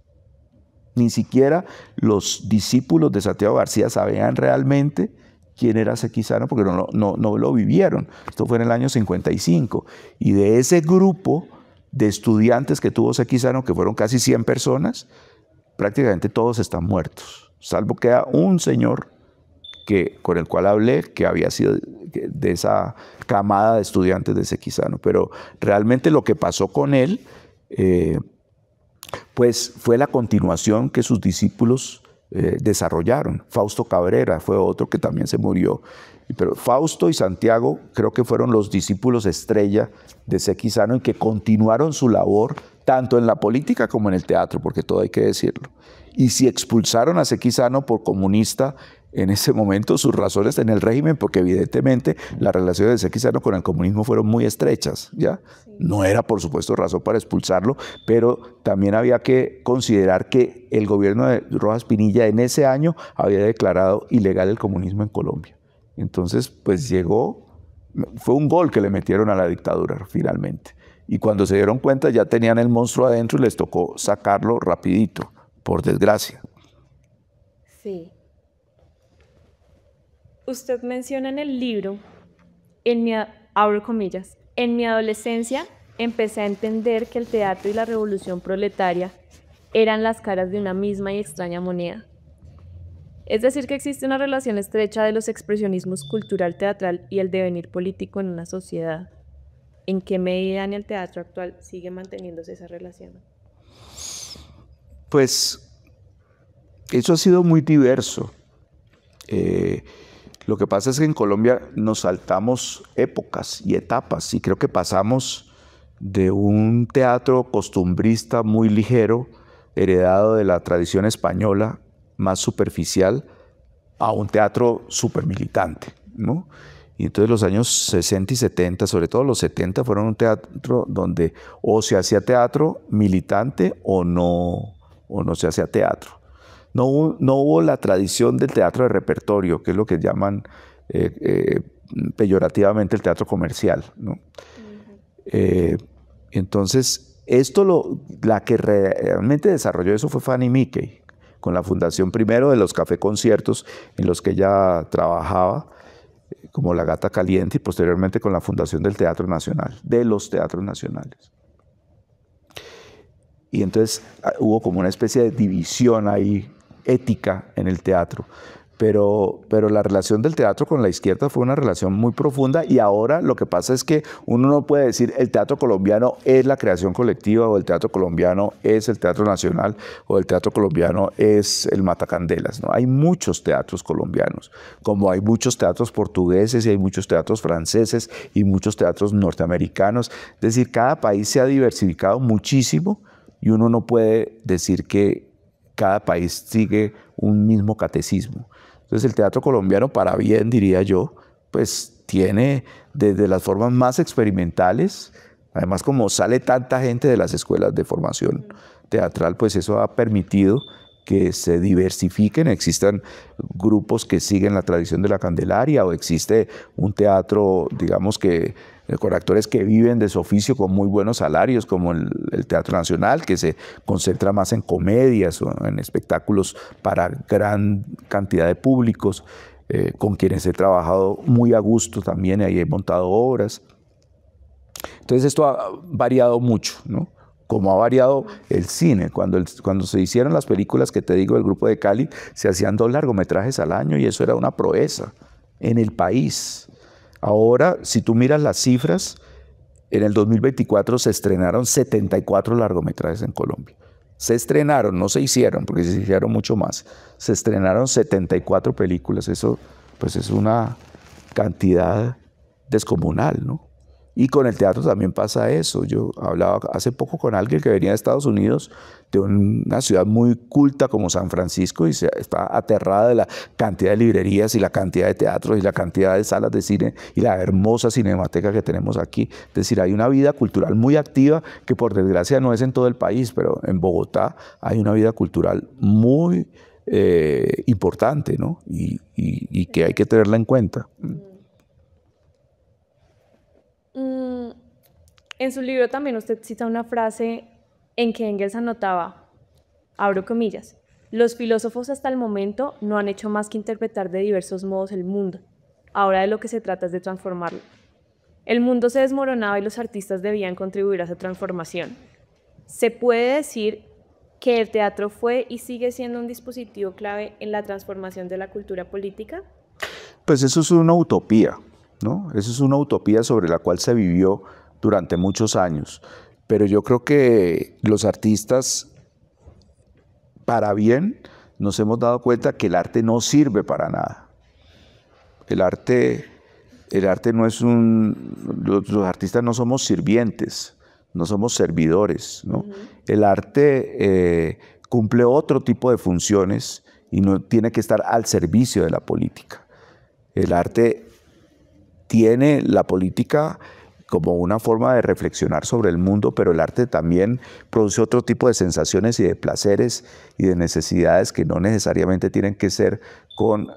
Ni siquiera los discípulos de Santiago García sabían realmente quién era Sequizano, porque no lo vivieron. Esto fue en el año 55. Y de ese grupo de estudiantes que tuvo Sequizano, que fueron casi 100 personas, prácticamente todos están muertos. Salvo queda un señor con el cual hablé, que había sido de esa camada de estudiantes de Sequizano. Pero realmente lo que pasó con él pues fue la continuación que sus discípulos desarrollaron. Fausto Cabrera fue otro que también se murió. Pero Fausto y Santiago creo que fueron los discípulos estrella de Sequizano y que continuaron su labor tanto en la política como en el teatro, porque todo hay que decirlo. Y si expulsaron a Sekizano por comunista en ese momento, sus razones en el régimen, porque evidentemente las relaciones de Sekizano con el comunismo fueron muy estrechas, ¿ya? No era, por supuesto, razón para expulsarlo, pero también había que considerar que el gobierno de Rojas Pinilla en ese año había declarado ilegal el comunismo en Colombia. Entonces, pues llegó, fue un gol que le metieron a la dictadura finalmente. Y cuando se dieron cuenta ya tenían el monstruo adentro y les tocó sacarlo rapidito, por desgracia. Sí. Usted menciona en el libro, abro comillas, en mi adolescencia empecé a entender que el teatro y la revolución proletaria eran las caras de una misma y extraña moneda. Es decir, que existe una relación estrecha de los expresionismos cultural, teatral y el devenir político en una sociedad. ¿En qué medida en el teatro actual sigue manteniéndose esa relación? Pues eso ha sido muy diverso. Lo que pasa es que en Colombia nos saltamos épocas y etapas y creo que pasamos de un teatro costumbrista muy ligero, heredado de la tradición española, más superficial, a un teatro súper militante, ¿no? Y entonces los años 60 y 70, sobre todo los 70, fueron un teatro donde o se hacía teatro militante o no se hacía teatro. No hubo la tradición del teatro de repertorio, que es lo que llaman peyorativamente el teatro comercial, ¿no? Entonces, la que realmente desarrolló eso fue Fanny Mickey, con la fundación primero de los café conciertos en los que ella trabajaba, como La Gata Caliente, y posteriormente con la fundación del Teatro Nacional, de los teatros nacionales. Y entonces hubo como una especie de división ahí ética en el teatro, pero la relación del teatro con la izquierda fue una relación muy profunda y ahora lo que pasa es que uno no puede decir el teatro colombiano es la creación colectiva o el teatro colombiano es el teatro nacional o el teatro colombiano es el Matacandelas, ¿no? Hay muchos teatros colombianos, como hay muchos teatros portugueses y hay muchos teatros franceses y muchos teatros norteamericanos, es decir, cada país se ha diversificado muchísimo y uno no puede decir que cada país sigue un mismo catecismo. Entonces el teatro colombiano, para bien diría yo, pues tiene desde las formas más experimentales, además como sale tanta gente de las escuelas de formación teatral, pues eso ha permitido que se diversifiquen, existan grupos que siguen la tradición de la Candelaria o existe un teatro, digamos que con actores que viven de su oficio con muy buenos salarios, como el Teatro Nacional, que se concentra más en comedias o en espectáculos para gran cantidad de públicos, con quienes he trabajado muy a gusto también, y ahí he montado obras. Entonces esto ha variado mucho, ¿no? Como ha variado el cine. Cuando se hicieron las películas que te digo del Grupo de Cali, se hacían 2 largometrajes al año y eso era una proeza en el país. Ahora, si tú miras las cifras, en el 2024 se estrenaron 74 largometrajes en Colombia. Se estrenaron, no se hicieron, porque se hicieron mucho más. Se estrenaron 74 películas. Eso, pues, es una cantidad descomunal, ¿no? Y con el teatro también pasa eso. Yo hablaba hace poco con alguien que venía de Estados Unidos, de una ciudad muy culta como San Francisco, y está aterrada de la cantidad de librerías y la cantidad de teatros y la cantidad de salas de cine y la hermosa cinemateca que tenemos aquí. Es decir, hay una vida cultural muy activa que por desgracia no es en todo el país, pero en Bogotá hay una vida cultural muy importante, ¿no? Y que hay que tenerla en cuenta. En su libro también usted cita una frase en que Engels anotaba, abro comillas, los filósofos hasta el momento no han hecho más que interpretar de diversos modos el mundo. Ahora de lo que se trata es de transformarlo. El mundo se desmoronaba y los artistas debían contribuir a esa transformación. ¿Se puede decir que el teatro fue y sigue siendo un dispositivo clave en la transformación de la cultura política? Pues eso es una utopía, ¿no? Eso es una utopía sobre la cual se vivió durante muchos años. Pero yo creo que los artistas, para bien, nos hemos dado cuenta que el arte no sirve para nada. El arte no es los artistas no somos sirvientes. no somos servidores, ¿no? El arte cumple otro tipo de funciones y no tiene que estar al servicio de la política. El arte tiene la política como una forma de reflexionar sobre el mundo, pero el arte también produce otro tipo de sensaciones y de placeres y de necesidades que no necesariamente tienen que ser con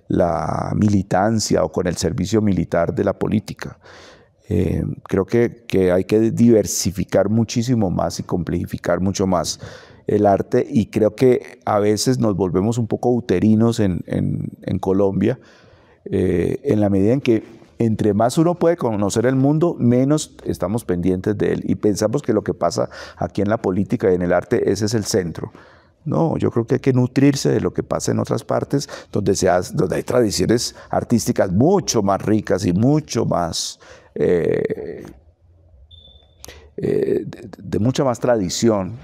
la militancia o con el servicio militar de la política. Creo que hay que diversificar muchísimo más y complejificar mucho más el arte, y creo que a veces nos volvemos un poco uterinos en Colombia, en la medida en que entre más uno puede conocer el mundo, menos estamos pendientes de él y pensamos que lo que pasa aquí en la política y en el arte, ese es el centro. No, yo creo que hay que nutrirse de lo que pasa en otras partes donde hay tradiciones artísticas mucho más ricas y mucho más de mucha más tradición,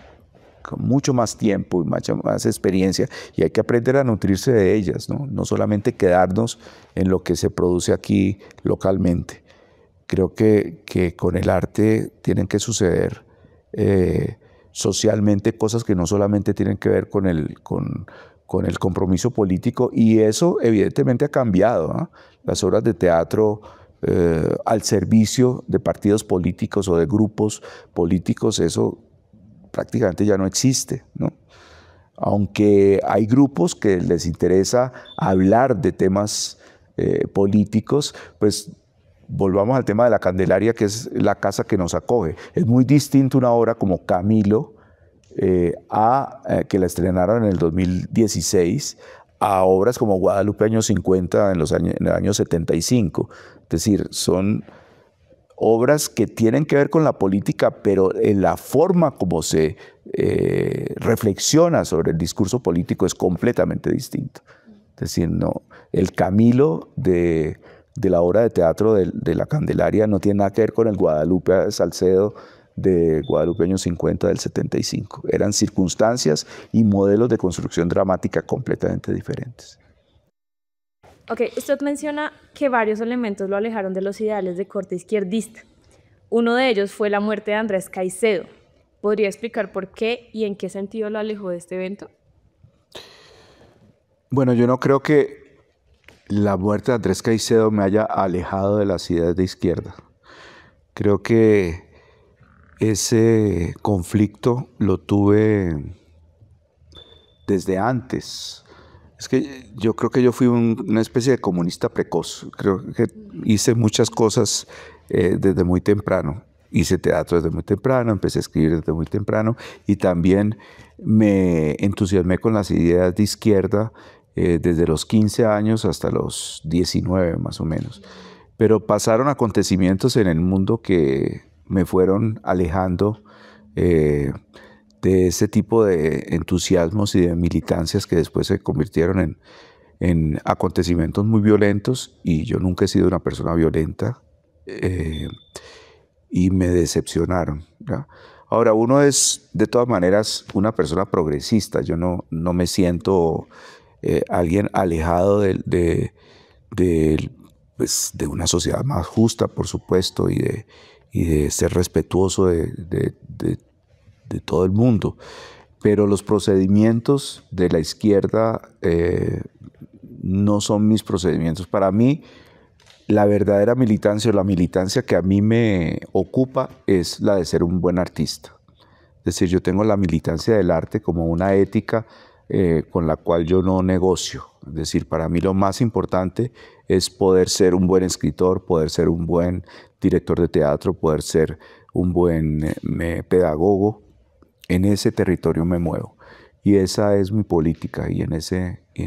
con mucho más tiempo y mucha más experiencia, y hay que aprender a nutrirse de ellas, ¿no? No solamente quedarnos en lo que se produce aquí localmente. Creo que con el arte tienen que suceder socialmente cosas que no solamente tienen que ver con el compromiso político, y eso evidentemente ha cambiado, ¿no? Las obras de teatro al servicio de partidos políticos o de grupos políticos, eso prácticamente ya no existe, ¿no? Aunque hay grupos que les interesa hablar de temas políticos, pues volvamos al tema de la Candelaria, que es la casa que nos acoge. Es muy distinto una obra como Camilo, que la estrenaron en el 2016, a obras como Guadalupe años 50 en el año 75. Es decir, son obras que tienen que ver con la política, pero en la forma como se reflexiona sobre el discurso político es completamente distinto. Es decir, no, el Camilo de la obra de teatro de la Candelaria no tiene nada que ver con el Guadalupe Salcedo de Guadalupe años 50 del 75. Eran circunstancias y modelos de construcción dramática completamente diferentes. Ok, usted menciona que varios elementos lo alejaron de los ideales de corte izquierdista. Uno de ellos fue la muerte de Andrés Caicedo. ¿Podría explicar por qué y en qué sentido lo alejó de este evento? Bueno, yo no creo que la muerte de Andrés Caicedo me haya alejado de las ideas de izquierda. Creo que ese conflicto lo tuve desde antes. Es que yo creo que yo fui una especie de comunista precoz. Creo que hice muchas cosas desde muy temprano. Hice teatro desde muy temprano, empecé a escribir desde muy temprano, y también me entusiasmé con las ideas de izquierda desde los 15 años hasta los 19 más o menos. Pero pasaron acontecimientos en el mundo que me fueron alejando de ese tipo de entusiasmos y de militancias que después se convirtieron en acontecimientos muy violentos, y yo nunca he sido una persona violenta, y me decepcionaron, ¿ya? Ahora, uno es de todas maneras una persona progresista. Yo no me siento alguien alejado pues, de una sociedad más justa, por supuesto, y de ser respetuoso de todo el mundo. Pero los procedimientos de la izquierda no son mis procedimientos. Para mí, la verdadera militancia, o la militancia que a mí me ocupa, es la de ser un buen artista. Es decir, yo tengo la militancia del arte como una ética con la cual yo no negocio. Es decir, para mí lo más importante es poder ser un buen escritor, poder ser un buen director de teatro, poder ser un buen pedagogo. En ese territorio me muevo, y esa es mi política, y en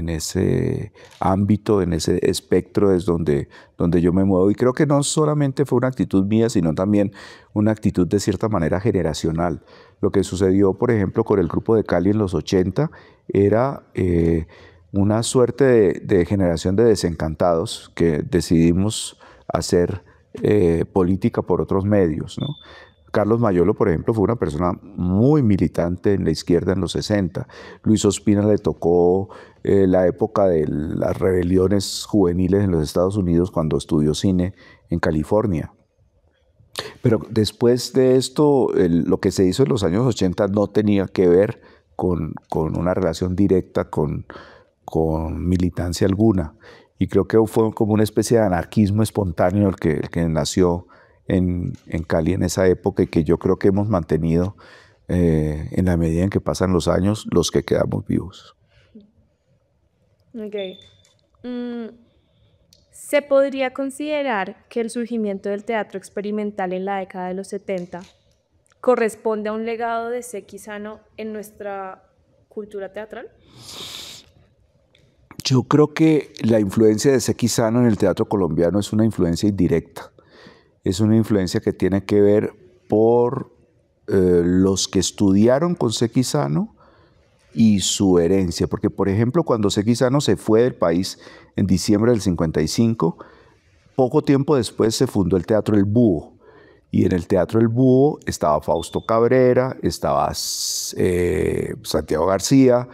ese ámbito, en ese espectro es donde yo me muevo. Y creo que no solamente fue una actitud mía, sino también una actitud de cierta manera generacional. Lo que sucedió, por ejemplo, con el grupo de Cali en los 80 era una suerte de generación de desencantados que decidimos hacer política por otros medios, ¿no? Carlos Mayolo, por ejemplo, fue una persona muy militante en la izquierda en los 60. Luis Ospina le tocó la época de las rebeliones juveniles en los Estados Unidos cuando estudió cine en California. Pero después de esto, lo que se hizo en los años 80 no tenía que ver con una relación directa con militancia alguna. Y creo que fue como una especie de anarquismo espontáneo el que nació en Cali en esa época y que yo creo que hemos mantenido en la medida en que pasan los años, los que quedamos vivos. Ok. ¿Se podría considerar que el surgimiento del teatro experimental en la década de los 70 corresponde a un legado de Sekizano en nuestra cultura teatral? Yo creo que la influencia de Sekizano en el teatro colombiano es una influencia indirecta. Es una influencia que tiene que ver por los que estudiaron con Sekizano y su herencia. Porque, por ejemplo, cuando Sekizano se fue del país en diciembre del 55, poco tiempo después se fundó el Teatro El Búho. Y en el Teatro El Búho estaba Fausto Cabrera, estaba Santiago García,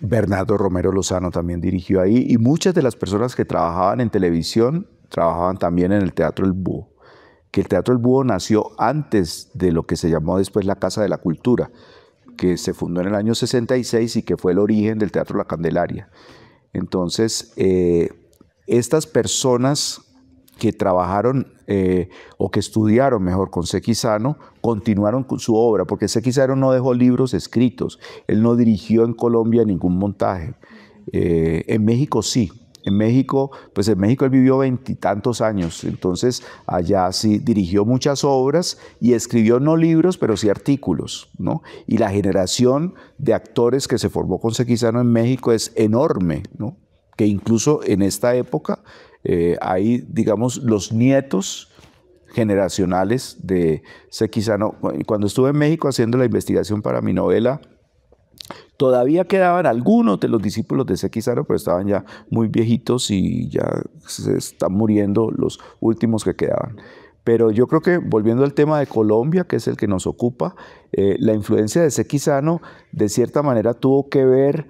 Bernardo Romero Lozano también dirigió ahí, y muchas de las personas que trabajaban en televisión trabajaban también en el Teatro El Búho, que el Teatro El Búho nació antes de lo que se llamó después la Casa de la Cultura, que se fundó en el año 66 y que fue el origen del Teatro La Candelaria. Entonces, estas personas que trabajaron o que estudiaron mejor con Sekizano continuaron con su obra, porque Sekizano no dejó libros escritos, él no dirigió en Colombia ningún montaje. En México sí. En México él vivió 20 y tantos años, entonces allá sí dirigió muchas obras y escribió no libros, pero sí artículos, ¿no? Y la generación de actores que se formó con Sekizano en México es enorme, ¿no? Que incluso en esta época hay, digamos, los nietos generacionales de Sekizano. Cuando estuve en México haciendo la investigación para mi novela, todavía quedaban algunos de los discípulos de Sekizano, pero estaban ya muy viejitos y ya se están muriendo los últimos que quedaban. Pero yo creo que, volviendo al tema de Colombia, que es el que nos ocupa, la influencia de Sekizano de cierta manera tuvo que ver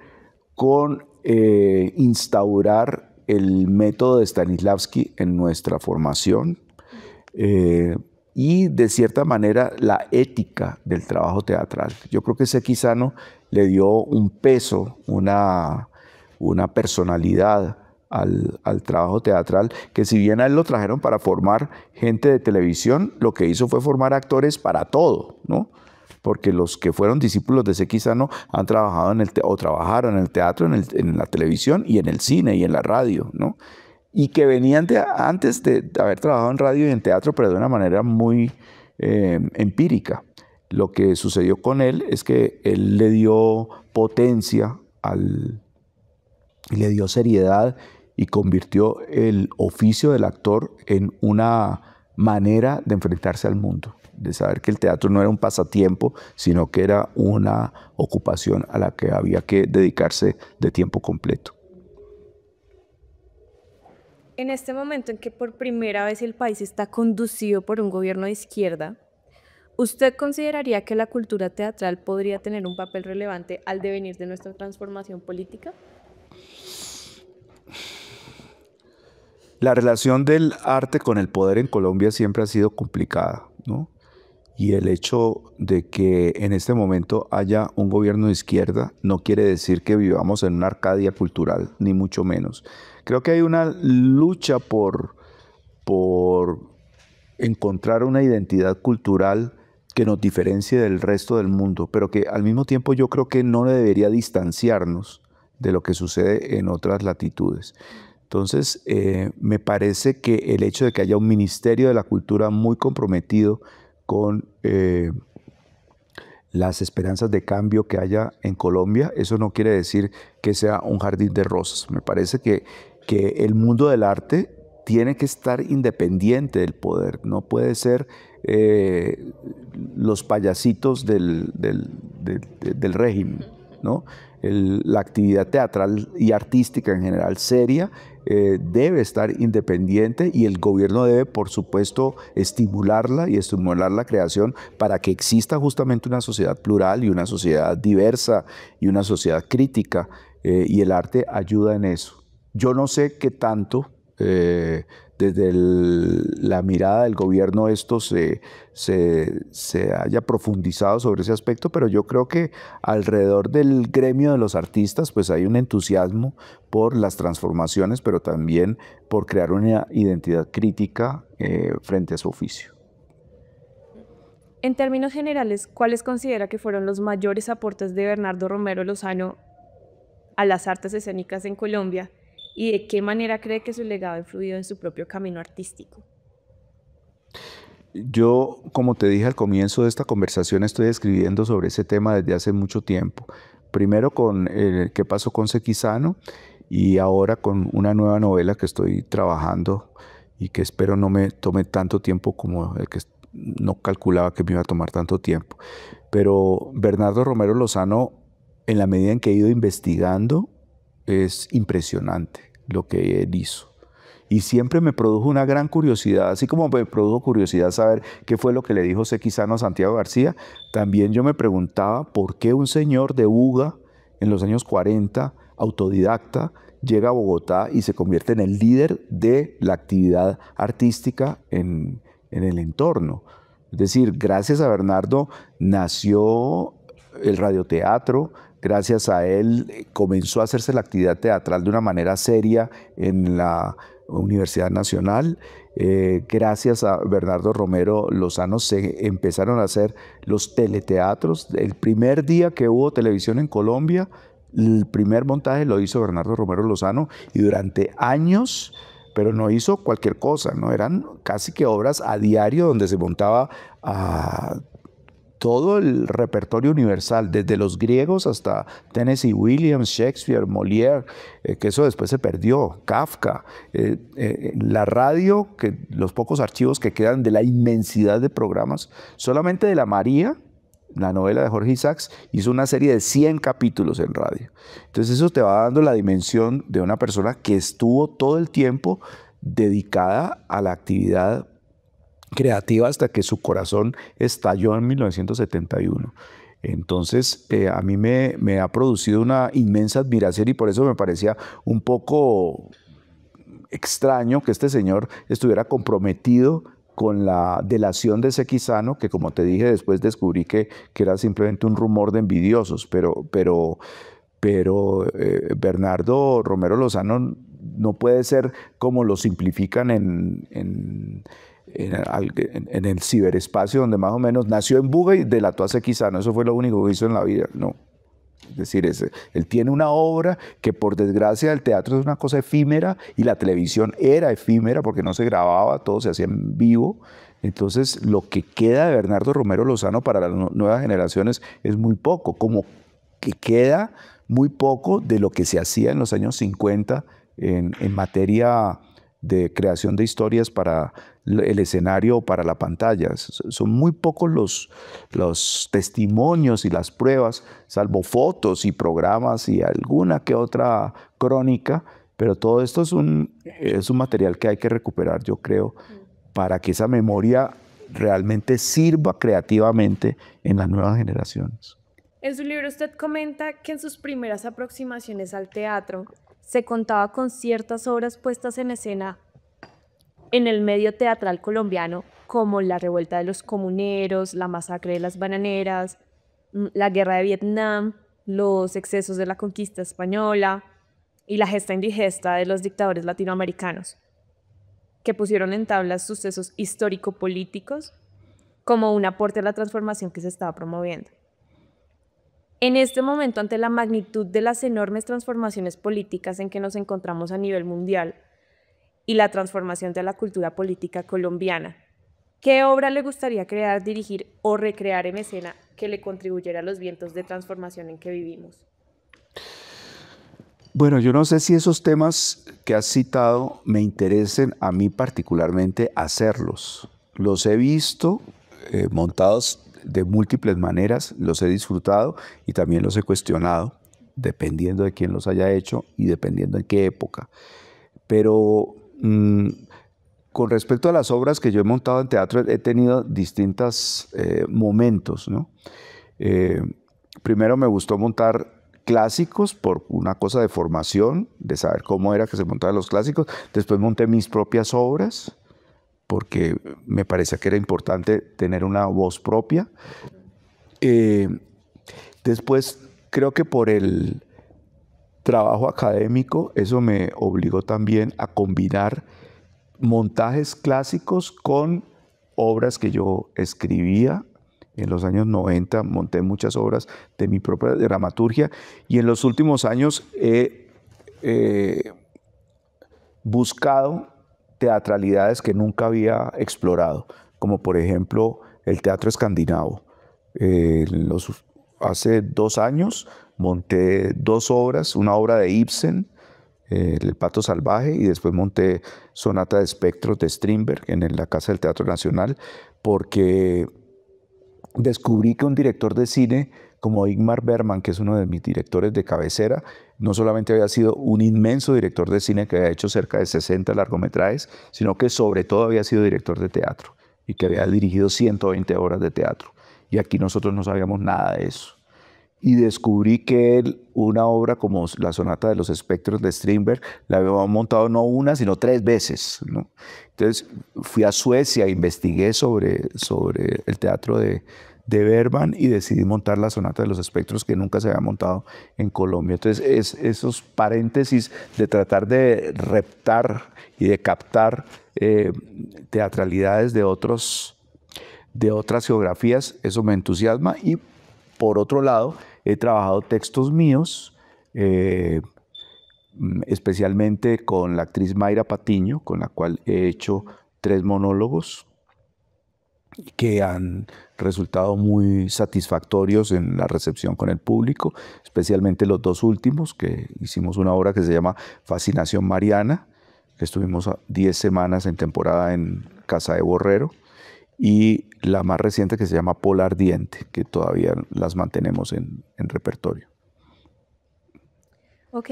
con instaurar el método de Stanislavski en nuestra formación y de cierta manera la ética del trabajo teatral. Yo creo que Sekizano le dio un peso, una personalidad al trabajo teatral, que si bien a él lo trajeron para formar gente de televisión, lo que hizo fue formar actores para todo, ¿no? Porque los que fueron discípulos de Sekizano han trabajado trabajaron en el teatro, en la televisión y en el cine y en la radio, ¿no? Y que venían antes de haber trabajado en radio y en teatro, pero de una manera muy empírica. Lo que sucedió con él es que él le dio potencia y le dio seriedad y convirtió el oficio del actor en una manera de enfrentarse al mundo, de saber que el teatro no era un pasatiempo, sino que era una ocupación a la que había que dedicarse de tiempo completo. En este momento en que por primera vez el país está conducido por un gobierno de izquierda, ¿usted consideraría que la cultura teatral podría tener un papel relevante al devenir de nuestra transformación política? La relación del arte con el poder en Colombia siempre ha sido complicada, ¿no? Y el hecho de que en este momento haya un gobierno de izquierda no quiere decir que vivamos en una Arcadia cultural, ni mucho menos. Creo que hay una lucha por encontrar una identidad cultural que nos diferencie del resto del mundo, pero que al mismo tiempo yo creo que no debería distanciarnos de lo que sucede en otras latitudes. Entonces, me parece que el hecho de que haya un Ministerio de la Cultura muy comprometido con las esperanzas de cambio que haya en Colombia, eso no quiere decir que sea un jardín de rosas. Me parece que el mundo del arte tiene que estar independiente del poder, no puede ser los payasitos del régimen, ¿no? La actividad teatral y artística en general seria debe estar independiente y el gobierno debe, por supuesto, estimularla y estimular la creación para que exista justamente una sociedad plural y una sociedad diversa y una sociedad crítica y el arte ayuda en eso. Yo no sé qué tanto desde la mirada del gobierno esto se haya profundizado sobre ese aspecto, pero yo creo que alrededor del gremio de los artistas pues hay un entusiasmo por las transformaciones, pero también por crear una identidad crítica frente a su oficio. En términos generales, ¿cuáles considera que fueron los mayores aportes de Bernardo Romero Lozano a las artes escénicas en Colombia y de qué manera cree que su legado ha influido en su propio camino artístico? Yo, como te dije al comienzo de esta conversación, estoy escribiendo sobre ese tema desde hace mucho tiempo. Primero con qué pasó con Sequizano y ahora con una nueva novela que estoy trabajando y que espero no me tome tanto tiempo como el que no calculaba que me iba a tomar tanto tiempo. Pero Bernardo Romero Lozano, en la medida en que he ido investigando, es impresionante lo que él hizo. Y siempre me produjo una gran curiosidad, así como me produjo curiosidad saber qué fue lo que le dijo Sequizano a Santiago García, también yo me preguntaba por qué un señor de Buga en los años 40, autodidacta, llega a Bogotá y se convierte en el líder de la actividad artística en el entorno. Es decir, gracias a Bernardo nació el radioteatro, gracias a él comenzó a hacerse la actividad teatral de una manera seria en la Universidad Nacional. Gracias a Bernardo Romero Lozano se empezaron a hacer los teleteatros. El primer día que hubo televisión en Colombia, el primer montaje lo hizo Bernardo Romero Lozano y durante años, pero no hizo cualquier cosa, ¿no? Eran casi que obras a diario donde se montaba todo el repertorio universal, desde los griegos hasta Tennessee Williams, Shakespeare, Molière, que eso después se perdió, Kafka, la radio, que los pocos archivos que quedan de la inmensidad de programas, solamente de La María, la novela de Jorge Isaacs, hizo una serie de 100 capítulos en radio. Entonces eso te va dando la dimensión de una persona que estuvo todo el tiempo dedicada a la actividad creativa hasta que su corazón estalló en 1971. Entonces, a mí me ha producido una inmensa admiración y por eso me parecía un poco extraño que este señor estuviera comprometido con la delación de Sequizano, que como te dije, después descubrí que era simplemente un rumor de envidiosos, pero Bernardo Romero Lozano no puede ser como lo simplifican en el ciberespacio, donde más o menos nació en Buga y delató a Sequizano. Eso fue lo único que hizo en la vida. No. Es decir, él tiene una obra que por desgracia el teatro es una cosa efímera y la televisión era efímera porque no se grababa, todo se hacía en vivo. Entonces lo que queda de Bernardo Romero Lozano para las nuevas generaciones es muy poco, como que queda muy poco de lo que se hacía en los años 50 en materia de creación de historias para el escenario o para la pantalla. Son muy pocos los testimonios y las pruebas, salvo fotos y programas y alguna que otra crónica, pero todo esto es un material que hay que recuperar, yo creo, para que esa memoria realmente sirva creativamente en las nuevas generaciones. En su libro usted comenta que en sus primeras aproximaciones al teatro se contaba con ciertas obras puestas en escena en el medio teatral colombiano, como La Revuelta de los Comuneros, La Masacre de las Bananeras, La Guerra de Vietnam, Los Excesos de la Conquista Española y La Gesta Indigesta de los dictadores latinoamericanos, que pusieron en tablas sucesos histórico-políticos como un aporte a la transformación que se estaba promoviendo. En este momento, ante la magnitud de las enormes transformaciones políticas en que nos encontramos a nivel mundial y la transformación de la cultura política colombiana, ¿qué obra le gustaría crear, dirigir o recrear en escena que le contribuyera a los vientos de transformación en que vivimos? Bueno, yo no sé si esos temas que has citado me interesen a mí particularmente hacerlos. Los he visto montados de múltiples maneras, los he disfrutado y también los he cuestionado, dependiendo de quién los haya hecho y dependiendo en qué época. Pero con respecto a las obras que yo he montado en teatro, he tenido distintos momentos, ¿no? Primero me gustó montar clásicos por una cosa de formación, de saber cómo era que se montaban los clásicos. Después monté mis propias obras, porque me parecía que era importante tener una voz propia. Después, creo que por el trabajo académico, eso me obligó también a combinar montajes clásicos con obras que yo escribía. En los años 90 monté muchas obras de mi propia dramaturgia, y en los últimos años he buscado teatralidades que nunca había explorado, como por ejemplo el teatro escandinavo. Hace 2 años monté 2 obras, una obra de Ibsen, El Pato Salvaje, y después monté Sonata de Espectros de Strindberg en la Casa del Teatro Nacional, porque descubrí que un director de cine como Ingmar Bergman, que es uno de mis directores de cabecera, no solamente había sido un inmenso director de cine que había hecho cerca de 60 largometrajes, sino que sobre todo había sido director de teatro y que había dirigido 120 obras de teatro. Y aquí nosotros no sabíamos nada de eso. Y descubrí que él, una obra como la Sonata de los Espectros de Strindberg, la había montado no una, sino 3 veces, ¿no? Entonces fui a Suecia, investigué sobre el teatro de Bergman y decidí montar la Sonata de los Espectros, que nunca se había montado en Colombia. Entonces esos paréntesis de tratar de reptar y de captar teatralidades de otras geografías, eso me entusiasma. Y por otro lado, he trabajado textos míos, especialmente con la actriz Mayra Patiño, con la cual he hecho 3 monólogos que han resultado muy satisfactorios en la recepción con el público, especialmente los 2 últimos, que hicimos una obra que se llama Fascinación Mariana, que estuvimos 10 semanas en temporada en Casa de Borrero, y la más reciente que se llama Pola Ardiente, que todavía las mantenemos en repertorio. Ok.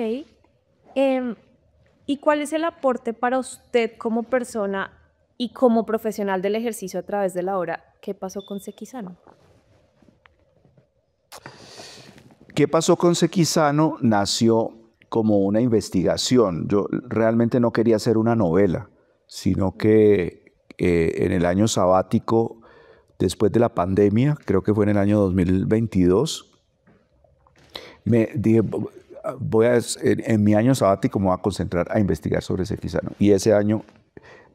¿Y cuál es el aporte para usted como persona y como profesional del ejercicio a través de la obra ¿Qué pasó con Sekizano? ¿Qué pasó con Sekizano? Nació como una investigación. Yo realmente no quería hacer una novela, sino que en el año sabático, después de la pandemia, creo que fue en el año 2022, me dije, en mi año sabático me voy a concentrar a investigar sobre Sekizano. Y ese año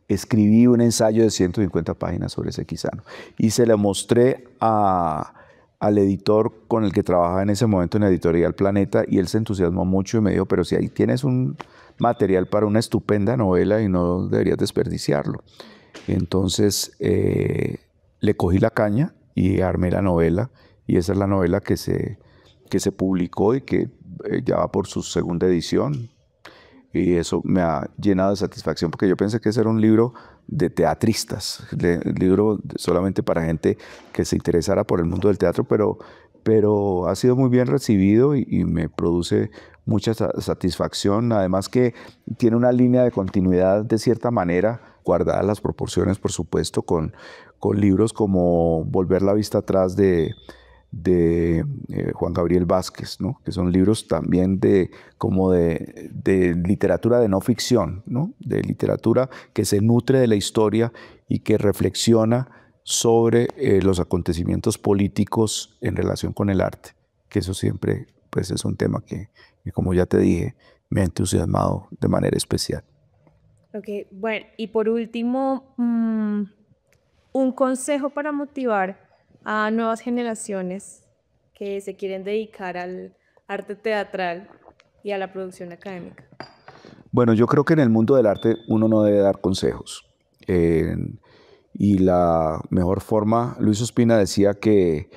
escribí un ensayo de 150 páginas sobre Sekizano y se le mostré al editor con el que trabajaba en ese momento en Editorial Planeta, y él se entusiasmó mucho y me dijo, pero si ahí tienes un material para una estupenda novela y no deberías desperdiciarlo. Entonces le cogí la caña y armé la novela, y esa es la novela que se publicó y que ya va por su 2ª edición. Y eso me ha llenado de satisfacción, porque yo pensé que ese era un libro de teatristas, un libro solamente para gente que se interesara por el mundo del teatro, pero ha sido muy bien recibido y me produce mucha satisfacción. Además que tiene una línea de continuidad de cierta manera, guardadas las proporciones, por supuesto, con libros como Volver la vista atrás de Juan Gabriel Vázquez, ¿no? Que son libros también de literatura de no ficción, ¿no? De literatura que se nutre de la historia y que reflexiona sobre los acontecimientos políticos en relación con el arte, que eso siempre pues, es un tema que, como ya te dije, me ha entusiasmado de manera especial. Ok, bueno, y por último, un consejo para motivar a nuevas generaciones que se quieren dedicar al arte teatral y a la producción académica. Bueno, yo creo que en el mundo del arte uno no debe dar consejos. Y la mejor forma, Luis Ospina decía que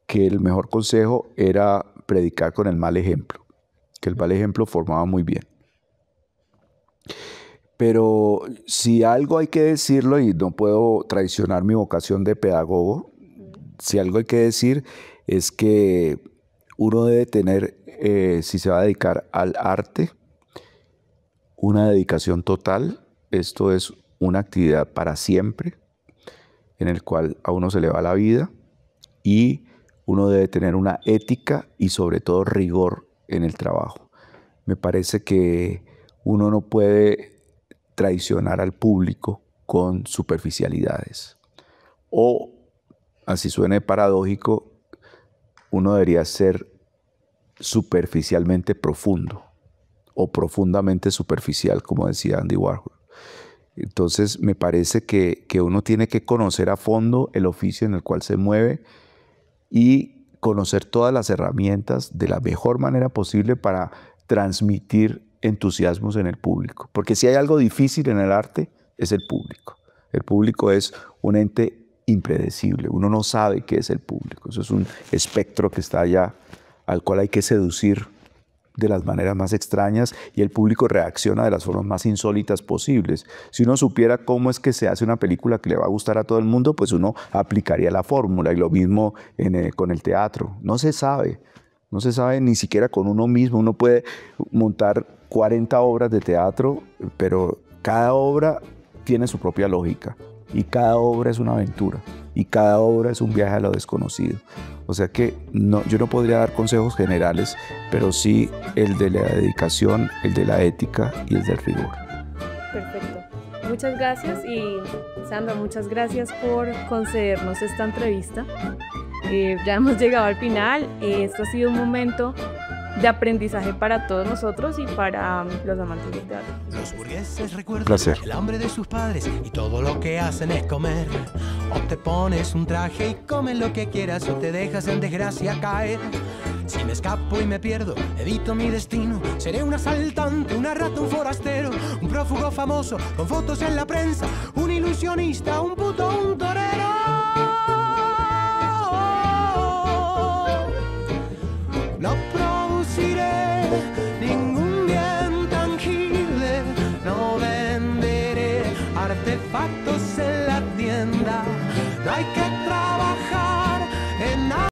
el mejor consejo era predicar con el mal ejemplo, que el mal ejemplo formaba muy bien. Pero si algo hay que decirlo, y no puedo traicionar mi vocación de pedagogo, si algo hay que decir es que uno debe tener, si se va a dedicar al arte, una dedicación total. Esto es una actividad para siempre, en el cual a uno se le va la vida, y uno debe tener una ética y sobre todo rigor en el trabajo. Me parece que uno no puede traicionar al público con superficialidades. O, así suene paradójico, uno debería ser superficialmente profundo o profundamente superficial, como decía Andy Warhol. Entonces me parece que uno tiene que conocer a fondo el oficio en el cual se mueve y conocer todas las herramientas de la mejor manera posible para transmitir entusiasmos en el público. Porque si hay algo difícil en el arte, es el público. El público es un ente impredecible. Uno no sabe qué es el público. Eso es un espectro que está allá, al cual hay que seducir de las maneras más extrañas, y el público reacciona de las formas más insólitas posibles. Si uno supiera cómo es que se hace una película que le va a gustar a todo el mundo, pues uno aplicaría la fórmula, y lo mismo con el teatro. No se sabe ni siquiera con uno mismo. Uno puede montar 40 obras de teatro, pero cada obra tiene su propia lógica, y cada obra es una aventura, y cada obra es un viaje a lo desconocido. O sea que yo no podría dar consejos generales, pero sí el de la dedicación, el de la ética y el del rigor. Perfecto. Muchas gracias, y Sandra, muchas gracias por concedernos esta entrevista. Ya hemos llegado al final. Esto ha sido un momento de aprendizaje para todos nosotros y para los amantes del teatro. Los burgueses recuerdan Placer. el hambre de sus padres y todo lo que hacen es comer. O te pones un traje y comes lo que quieras, o te dejas en desgracia caer. Si me escapo y me pierdo, evito mi destino. Seré un asaltante, una rata, un forastero, un prófugo famoso con fotos en la prensa, un ilusionista, un puto, un torero. No produciré ningún bien tangible, no venderé artefactos en la tienda. No hay que